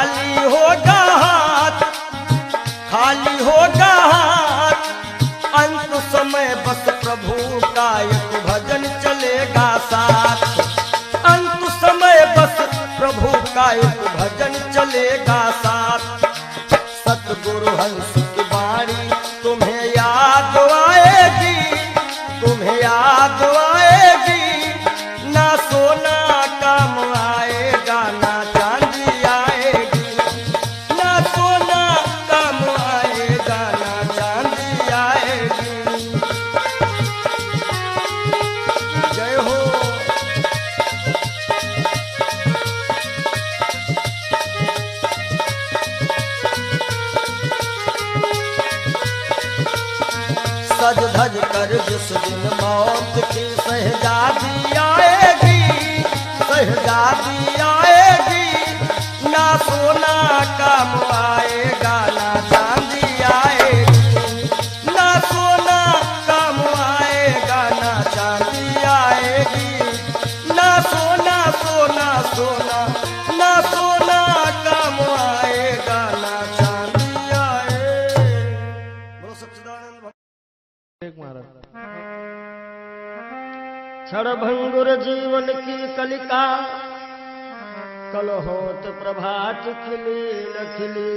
खाली होगा हाथ, खाली होगा हाथ। अंत समय बस प्रभु का एक भजन चलेगा साथ। अंत समय बस प्रभु का एक भजन चलेगा साथ। सतगुरु हंस की वाणी तुम्हें याद आएगी, तुम्हें याद आएगी। ना सोना काम आएगा, ना चांदी आएगी। ना सोना काम आएगा, ना चांदी आएगी। जय हो। सज धज कर जिस दिन मौत की शहजादी आएगी, शहजादी आएगी। ना सोना काम आएगा, ना चांदी आएगी। ना सोना काम आएगा, ना चांदी आएगी। ना सोना सोना सोना, ना सोना काम आएगा, ना चांदी आएगी। बोलो सच्चिदानंद क्षणभंगुर जीवन की कलिका, कल होत प्रभात खिली न खिली।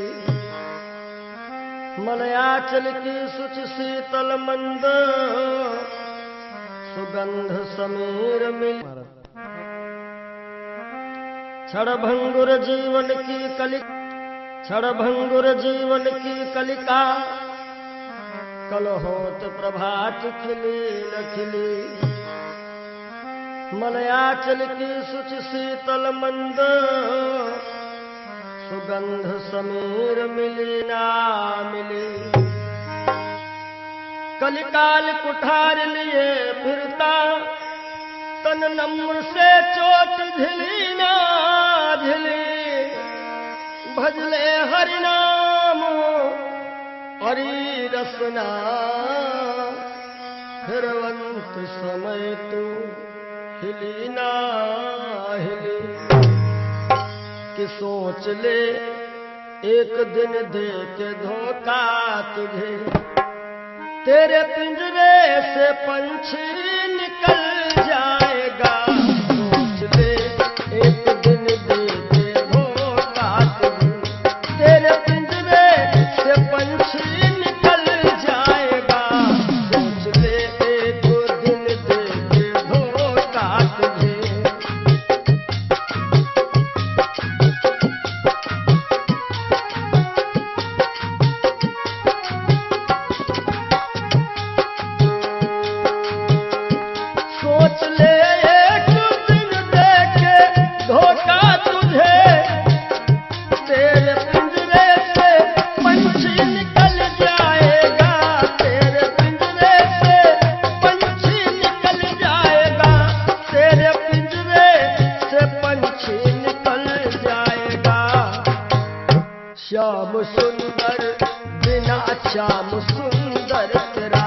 मलयाचल की सुच शीतल मंद, सुगंध समीर मिली। क्षणभंगुर जीवन की कलिका, क्षणभंगुर जीवन की कलिका। कल होत प्रभात खिली न खिली। मलयाचल की सुच शीतल मंद, सुगंध समीर मिली ना मिली। कलिकाल कुठार लिए फिरता, तन नम्र से चोट झिली ना झिली। भजले हरि नाम हरि रसना, फिरवंत समय तू हिली ना हिली। कि सोच ले एक दिन दे के धोखा तुझे, तेरे पिंजरे से पंछी निकल जाएगा। सोच ले एक दिन दे के धोखा तुझे, तेरे पिंजरे से पंछी निकल जाएगा। सोच ले एक दिन दे के धोखा तुझे। सोच ले एक दिन दे के धोखा तुझे, तेरे पिंजरे से पंछी निकल जाएगा। तेरे पिंजरे से पंछी निकल जाएगा। तेरे पिंजरे से पंछी निकल जाएगा। श्याम सुंदर बिना श्याम सुंदर तेरा,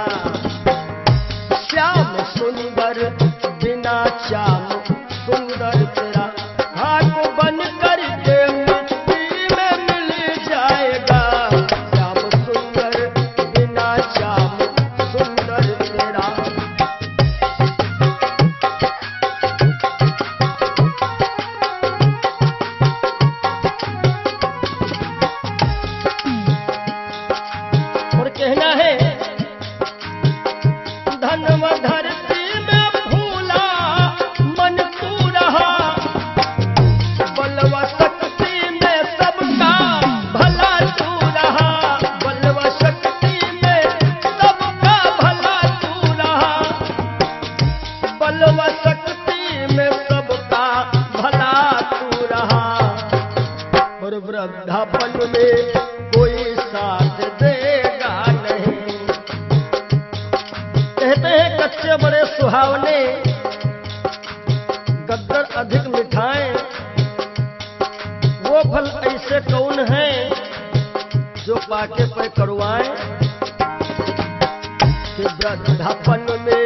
श्याम सुंदर बिना श्याम सुंदर तेरा। खाक बन कर के मिट्टी में मिल जाएगा। श्याम सुंदर बिना श्याम सुंदर तेरा। और कहना है, धन व धरती में भूला मन तू रहा। बल व शक्ति में सबका भला तू रहा। बल व शक्ति में सबका भला तू रहा। बल व शक्ति में सबका भला तू रहा। और वृद्धापन में कोई साथ देगा नहीं। कहते हैं कच्चे बड़े सुहावने, गद्दर अधिक मिठाएं। वो फल ऐसे कौन है जो पाके पे करुआएं। कि वृद्धापन में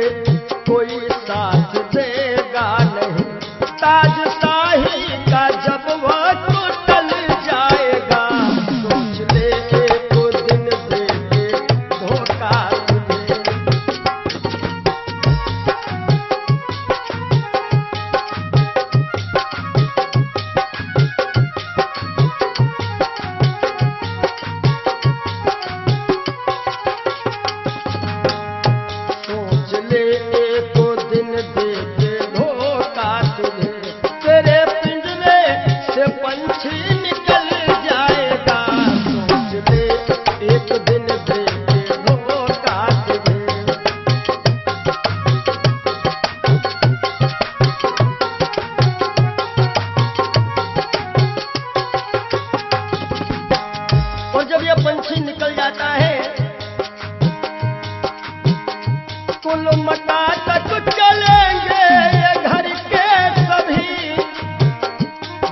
कोई साथ देगा नहीं। ताज शाही का जब वह टूट जाए, ये पंछी निकल जाता है। कुल मटा तक चलेंगे ये घर के सभी,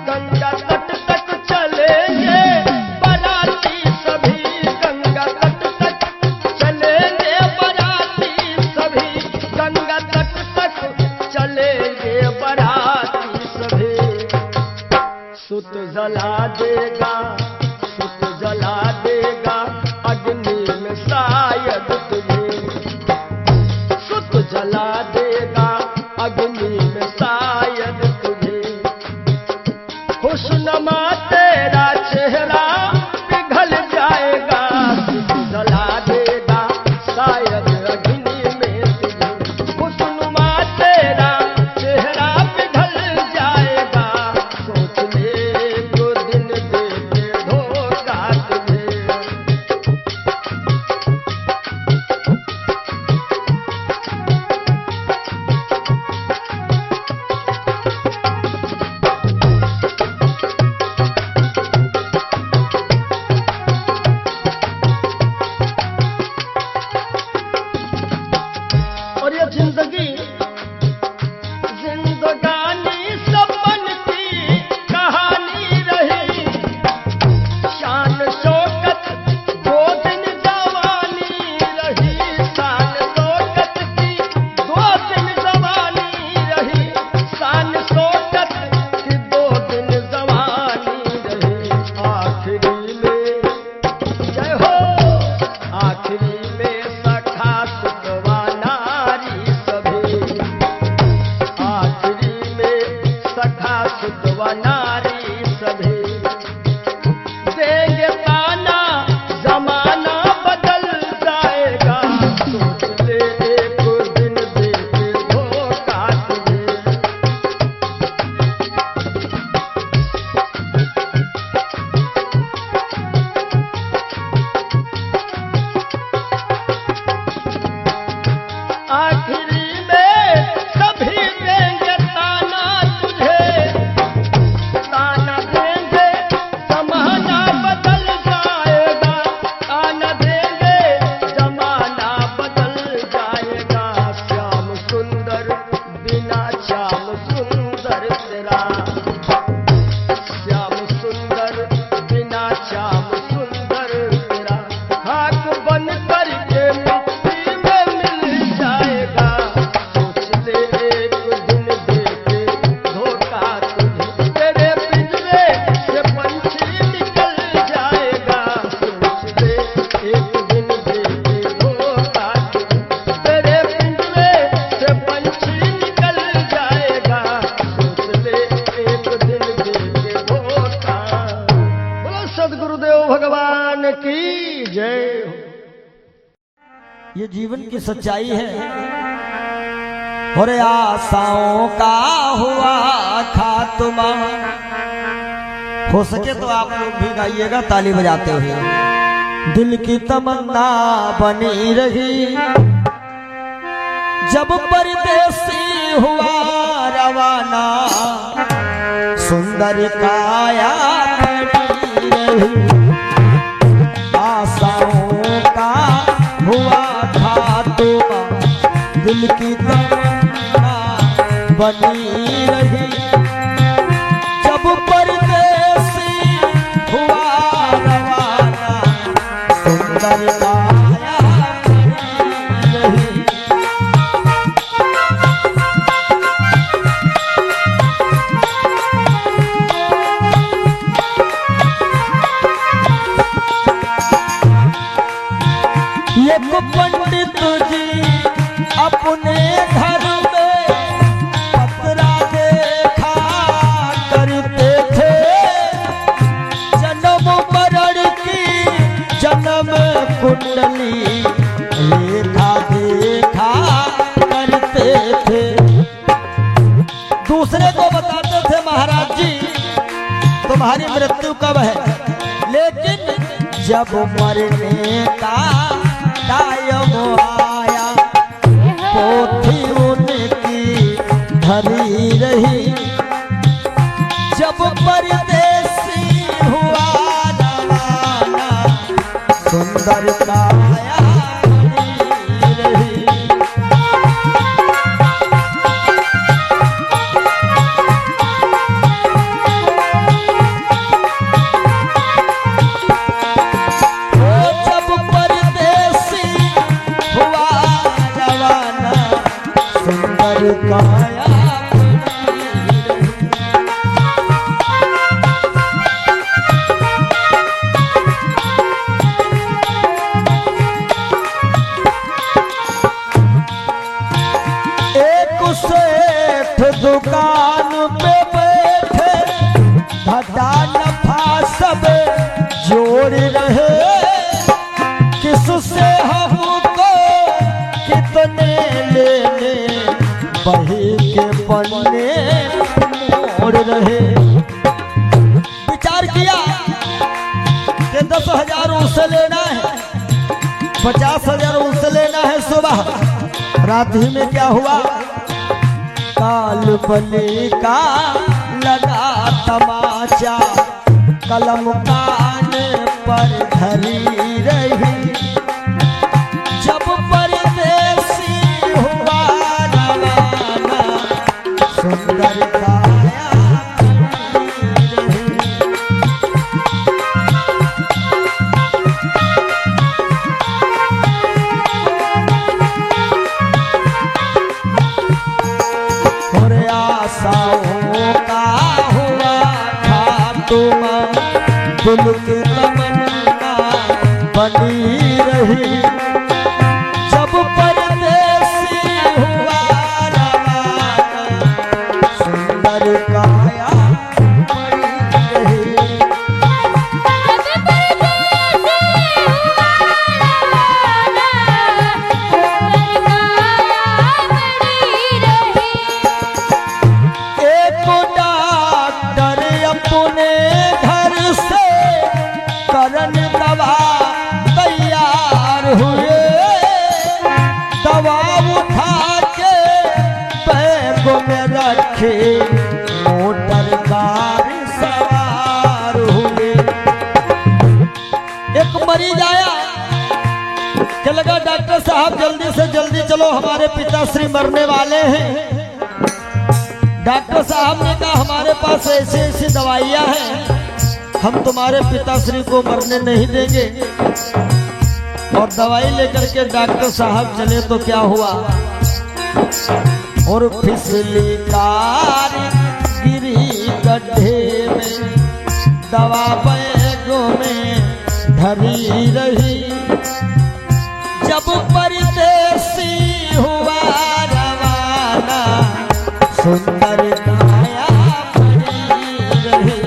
गंगा तट तक चलेंगे बाराती सभी, गंगा तट तक चलेंगे बाराती सभी, गंगा तट तक चलेंगे बाराती सभी। सुत जला देगा, सुत जला देगा अग्नि में शायद तुझे, सुत जला देगा अग्नि में शायद तुझे। खुशनुमा तेरा चेहरा पिघल जाएगा, सुत जला देगा शायद अग्नि में तुझे। खुशनुमा तेरा चेहरा पिघल जाएगा, सोच ले जो दिन दे के धोखा तुझे। और ये जिंदगी जिंदगानी सपन की कहानी रही, शान शौकत दो दिन जवानी रही, शान शौकत की दो दिन जवानी रही, शान शौकत की दो दिन जवानी रही। आखिरी में जय हो, आखिरी में सखा सुतवा नारी सभी, आखिरी में सखा सुतवा नारी सभी। देंगे ताना जमाना बदल जाएगा, सोच ले एक दिन दे के धोखा तुझे। आखिरी में सभी देंगे ताना तुझे, ताना देंगे जमाना बदल जाएगा, ताना देंगे जमाना बदल जाएगा। श्याम सुंदर बिना श्याम सुंदर तेरा, श्याम सुंदर बिना श्याम सुंदर तेरा। खाक बन करके मिट्टी में मिल जाएगा, सोच ले एक दिन दे के धोखा तुझे। तेरे पिंजरे से पंछी निकल जाएगा, सोच ले एक दिन दे के धोखा तुझे। तेरे पिंजरे से पंछी निकल जाएगा, सोच ले एक दिन दे के धोखा। बोलो सद्गुरुदेव भगवान की जय हो। ये जीवन की सच्चाई है। और आशाओं का हुआ खात्मा। हो सके तो आप लोग भी गाइएगा ताली बजाते हुए। दिल की तमन्ना बनी रही जब परदेसी हुआ रवाना, सुंदर काया खड़ी रही। आशाओं का हुआ खात्मा, दिल की तमन्ना बनी रही जब परदेसी हुआ रवाना, सुंदर काया खड़ी रही। एक पंडित जी अपने घर में पतरा देखा करते थे, जन्म मरण की जन्म कुंडली लेखा देखा करते थे। दूसरे को बताते थे महाराज जी तुम्हारी मृत्यु कब है, लेकिन जब मरने का टाइम आया पोथी उनकी धरी रही। जब परदेसी हुआ रवाना, सुंदर काया बनी रही। जब परदेसी हुआ रवाना सुंदर काया सेठ दुकान पे बैठे घाटा नफा सब जोड़ रहे, किससे हमको कितने लेने बही के पन्ने मोड़ रहे। विचार किया कि 10,000 उससे लेना है, 50,000 उससे लेना है। सुबह रात ही में क्या हुआ, काल बने का लगा तमाचा, कलम कान पर धरी रही। जब परदेसी हुआ रवाना सुंदर काया बनी रही। आशाओं का हुआ खात्मा, दिल की तमन्ना बनी रही। जब परदेसी हुआ रवाना सुंदर काया बनी रही। अपने घर से करन दवा तैयार हुए, दवा उठा के बैग में रखे मोटर कार सवार हुए। एक मरीज आया कि लगा डॉक्टर साहब जल्दी से जल्दी चलो, हमारे पिताश्री मरने वाले हैं। डॉक्टर साहब ने कहा हमारे पास ऐसी ऐसी दवाइयां हैं, हम तुम्हारे पिताश्री को मरने नहीं देंगे। और दवाई लेकर के डॉक्टर साहब चले तो क्या हुआ, और फिसली कार गिरी गड्ढे में, दवा बैगों में धरी रही। जब परदेसी हुआ रवाना सुंदर काया बनी रही।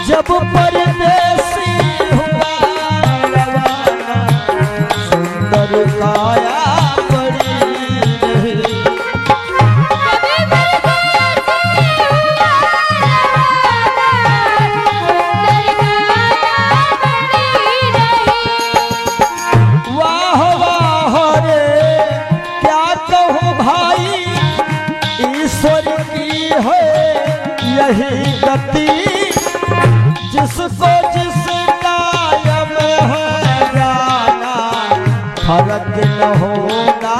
जब परदेसी हुआ रवाना सुंदर काया बनी रही। यही गति जिसको जिस कायम है जाना, फर्क न होगा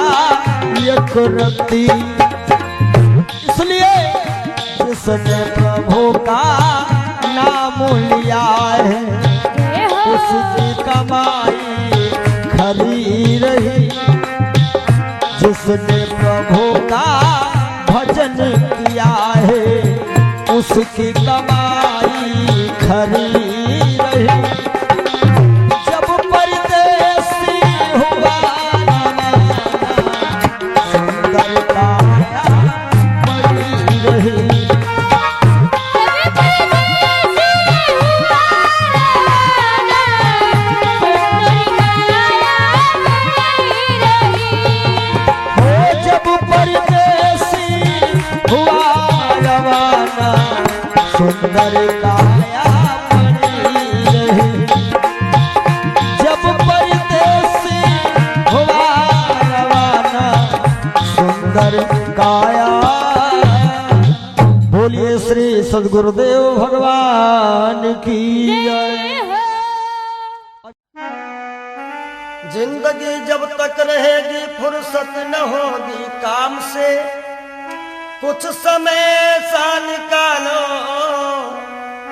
एक रत्ती। इसलिए जिसने प्रभु का नाम लिया है उसकी कमाई खरी रही। जिसने प्रभु का भजन किया है उसकी कमाई खरी रही। जब परदेसी हुआ सुंदर काया बनी रही। जब परदेसी हुआ रवाना सुंदर काया बनी रही। जब परदेसी हुआ रवाना सुंदर काया। बोलिए श्री सदगुरुदेव भगवान की जय। जिंदगी जब तक रहेगी फुर्सत न होगी काम से, कुछ समय सा निकालो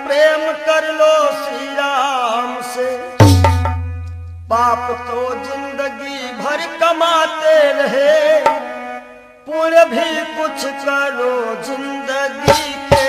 प्रेम कर लो श्री राम से। पाप तो जिंदगी भर कमाते रहे, पुण्य भी कुछ करो जिंदगी के।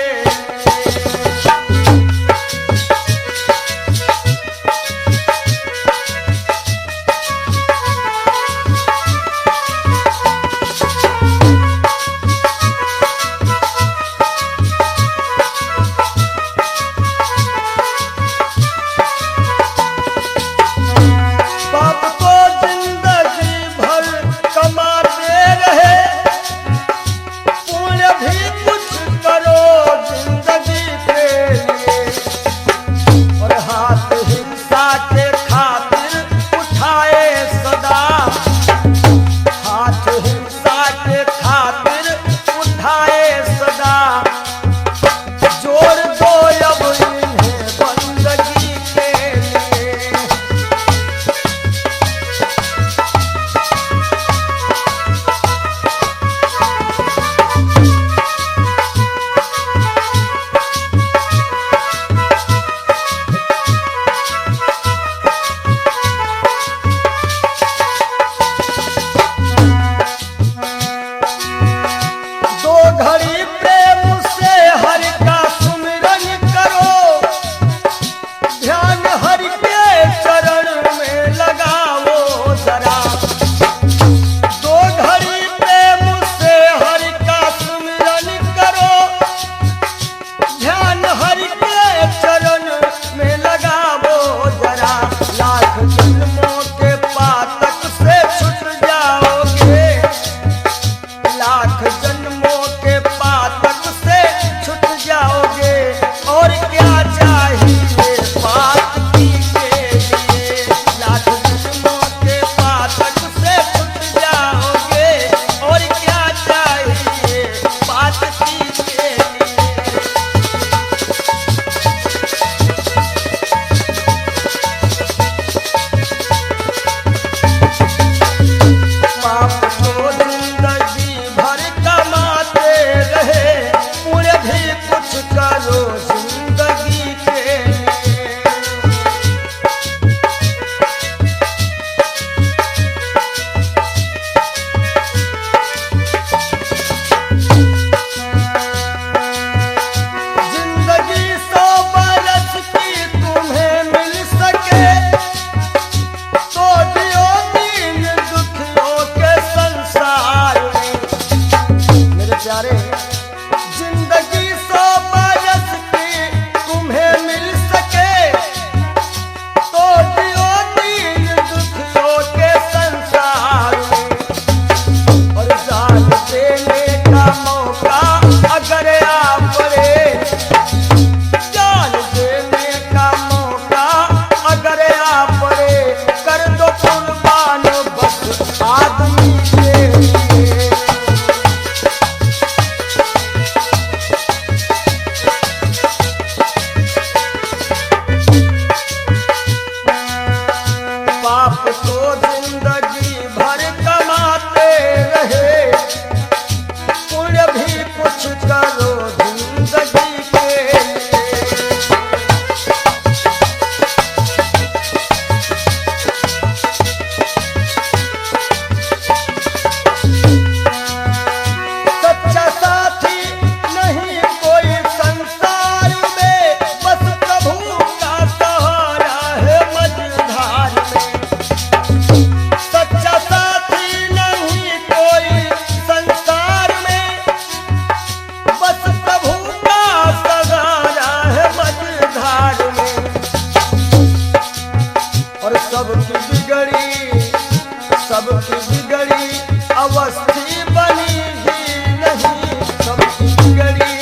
सबकी बिगड़ी अवस्थी बनी ही नहीं, सबकी बिगड़ी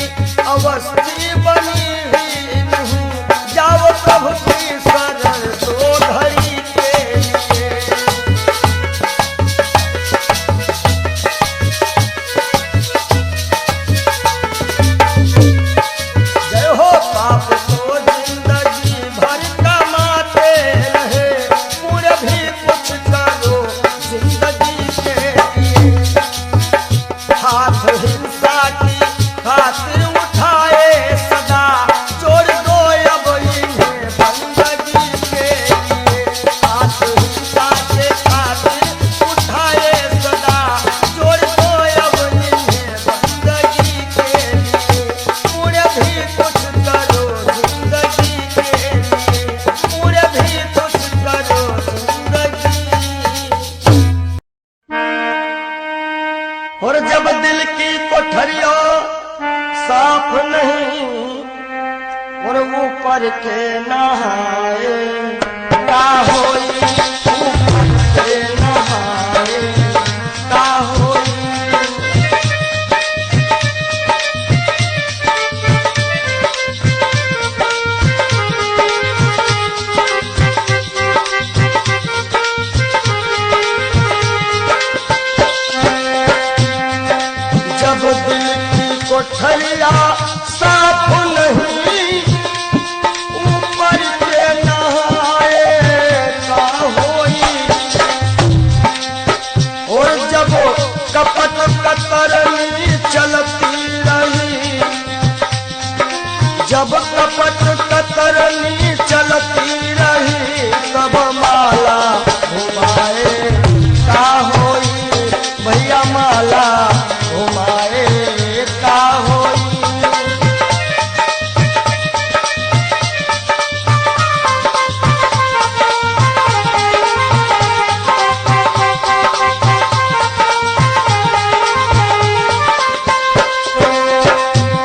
अवस्थी बनी ही नहीं। जाओ प्रभु की शरण दो घड़ी के लिए। और जब दिल की कोठरिया साफ नहीं और ऊपर के नहाए का होई, ऊपर के नहाए का होई। जब दिल की कोठरिया साफ नहीं ऊपर के नहाए का होई। और जब कपट कतरनी चलती रही, जब कपट कतरनी चलती रही तब माला घुमाए का होई, भैया माला घुमाए का होई।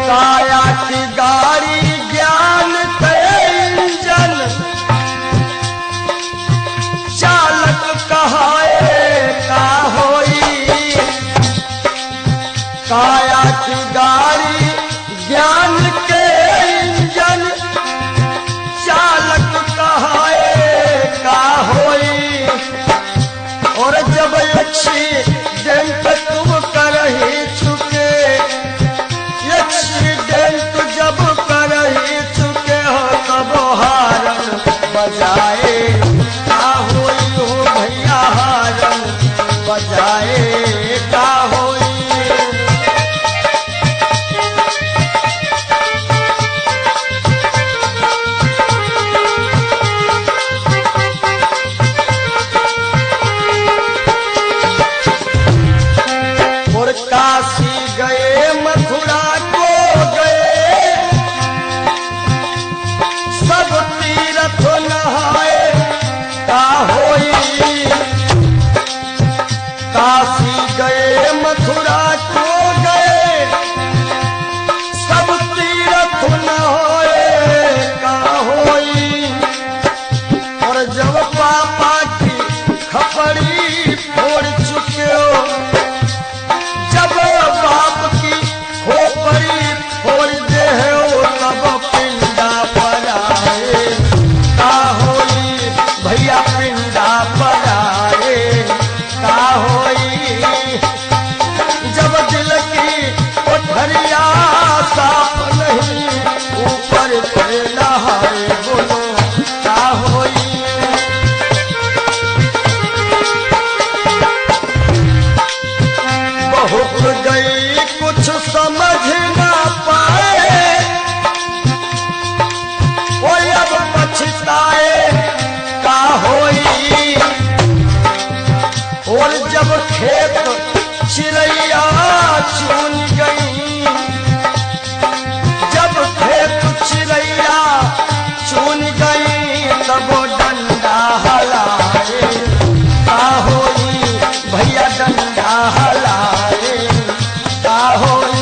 काया की गाड़ी ज्ञान के इंजन चालक कहाए का होई। काया की गाड़ी ज्ञान के इंजन चालक कहाए का होई। और जब एक्सीडेंट तुम कर ही चुके, एक्सीडेंट जब कर ही चुके हो तब हारन बजाए का होई हो, भैया हारन बजाए का होई। और काशी गए मथुरा को गए सब तीर्थ नहाए का होई। काशी गए मथुरा को गए सब तीर्थ नहाए का होई। और जब पापा की खपड़ी फोड़ चुके हो, जब बाप की खोपड़ी फोड़ दे हो तब पिंडा पर आए का होई, भैया पिंडा पर आए का होई। जब दिल की कोठरिया साफ नहीं ऊपर पे नहाए बोलो का होई। बहुत गई कुछ समझ ना पाए, वो अब पछताए का होई। और जब खेत चिड़ैया चुन गई, जब खेत चिड़ैया चुन गई तब डंडा हलाए का होई, भैया डंडा हलाए का होई।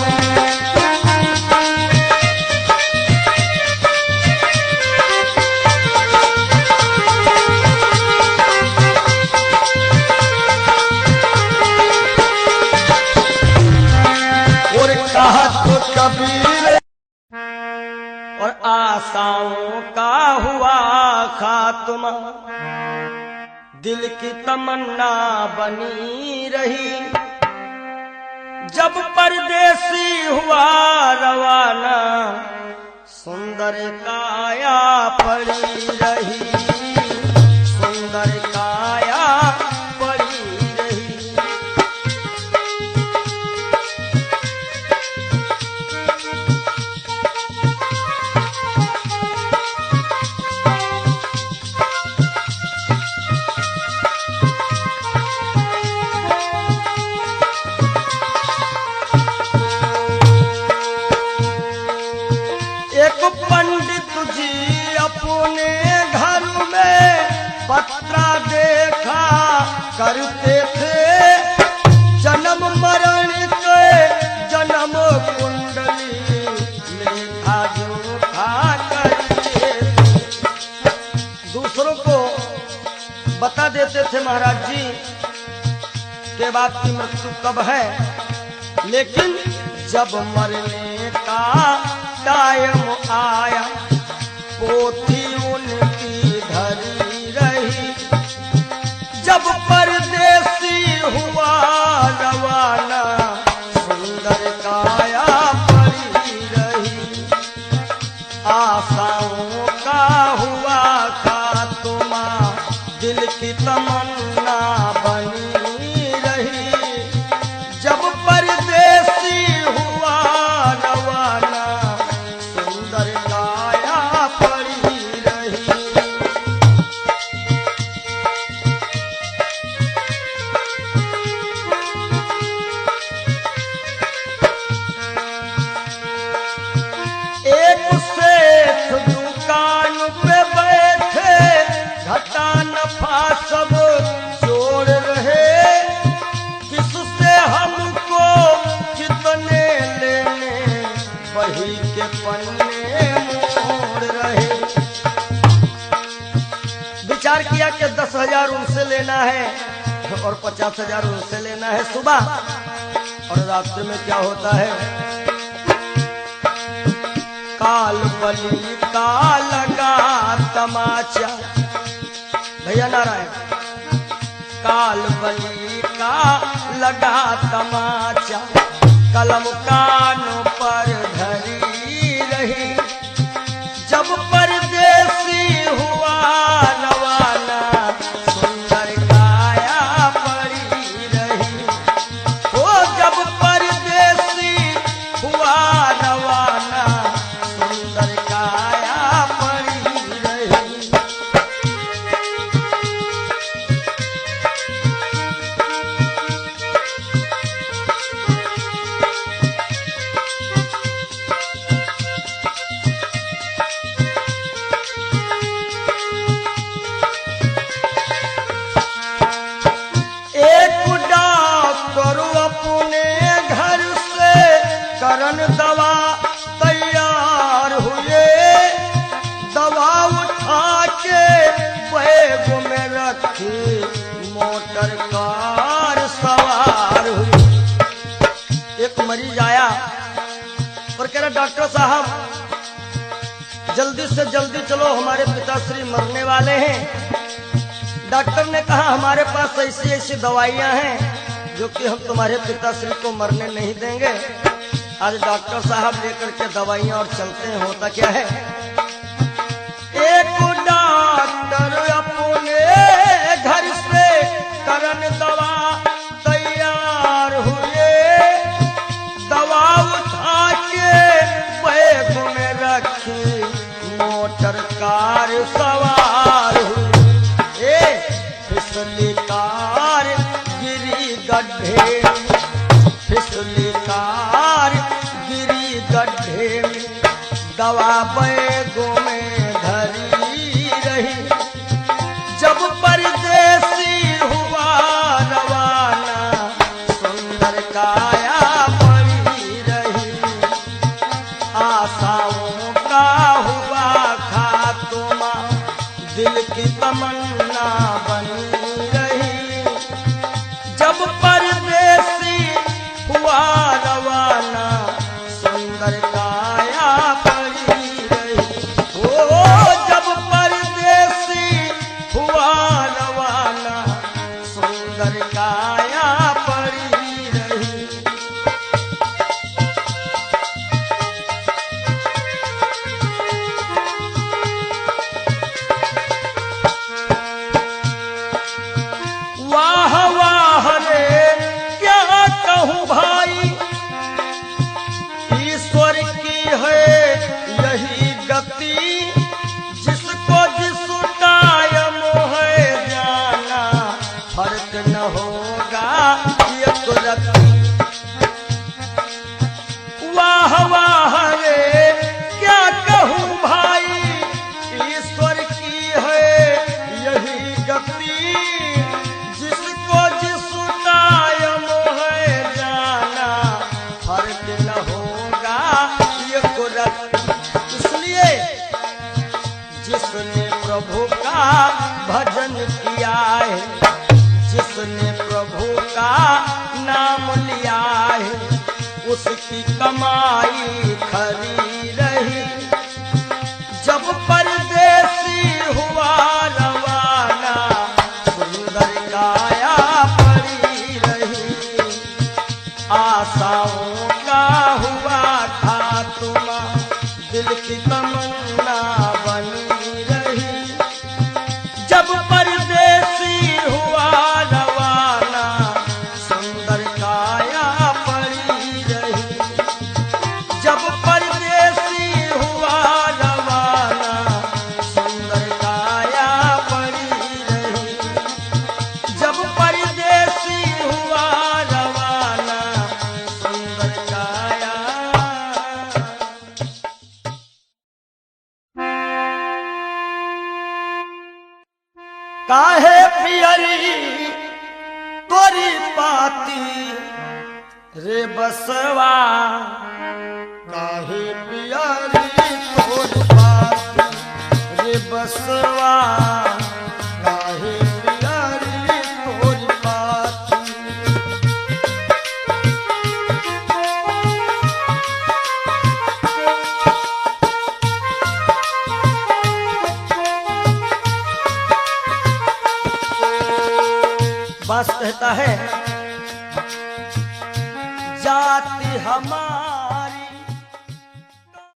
और कहा तो कबीर और आशाओं का हुआ खात्मा, दिल की तमन्ना बनी रही। जब परदेसी हुआ रवाना सुंदर काया पड़ी रही, सुंदर काया पड़ी रही। एक पंडित जी अपने घर थे महाराज जी के बाद की मृत्यु कब है, लेकिन जब मरने का टाइम आया पोथी उनकी धरी रही, जब परदेसी हुआ रवाना सुंदर काया पड़ी रही, आशाओं का हुआ खात्मा दिल की तमन्ना बनी रही, जब परदेसी हुआ रवाना सुंदर काया पड़ी रही। एक सेठ दुकान पे बैठे घटा नफा सब जोड़ रहे, किससे हमको कितने लेने वही के पन्ने मोड़ रहे। विचार किया कि 10,000 उनसे लेना है और 50,000 उनसे लेना है सुबह, और रास्ते में क्या होता है, काल बली का लगा तमाचा, भैया नारायण, काल बली का लगा तमाचा, कलम कानों पर धरी रही, जब परदेसी हुआ रवाना सुंदर काया पड़ी रही, ओ जब परदेसी हुआ रवाना सुंदर काया पड़ी रही। एक डॉक्टर अपने घर से करन दवा तैयार हुए, दवा उठा के बैग में रखी मोटर कार सवार हुई। एक मरीज आया और कह रहा डॉक्टर साहब जल्दी से जल्दी चलो, हमारे पिताश्री मरने वाले हैं। डॉक्टर ने कहा हमारे पास ऐसी ऐसी दवाइयां हैं जो कि हम तुम्हारे पिताश्री को मरने नहीं देंगे। आज डॉक्टर साहब लेकर के दवाइयां और चलते हैं। होता क्या है, एक डॉक्टर अपने घर से करन दवा तैयार हुए, दवा उठा के बैग में रखी मोटर कार सवार हुई। फिसली कार गिरी गड्ढे, फिसली कार गिरी गड्ढे में, दवा बैगों में धरी रही, जब परदेसी हुआ रवाना सुंदर काया पड़ी रही, आशाओं का हुआ खात्मा दिल की तमन्ना बनी रही, जब परदेसी हुआ रवाना सुंदर काया पड़ी रही। ओ जब परदेसी हुआ रवाना सुंदर काया पड़ी रही। वाह वाह रे क्या कहूँ भाई, ईश्वर की है यही गति, जिसको जिस टाइम है जाना फर्क न होगा ये तुरंती। वाह वाह रे क्या कहूँ भाई, ईश्वर की है यही गति, जिसको जिस टाइम है जाना फर्क न होगा ये कुदरत। इसलिए जिसने प्रभु का भजन किया है की कमाई खरी रही, जब परदेसी हुआ रवाना सुंदर काया पड़ी रही। आशाओं का हुआ था तुमा दिल की तमन्ना बनी रही, जब परदेसी हुआ रवाना सुंदर काया पड़ी रही। जब परदेसी हुआ रवाना सुंदर काया पड़ी रही, जब परदेसी हुआ रवाना सुंदर काया। काहे पियरी तोरी पाती रे बसवा, काहे पियरी तोरी पाती रे बसवा, काहे पियरी तोरी पाती। बास कहता है जाति हमारी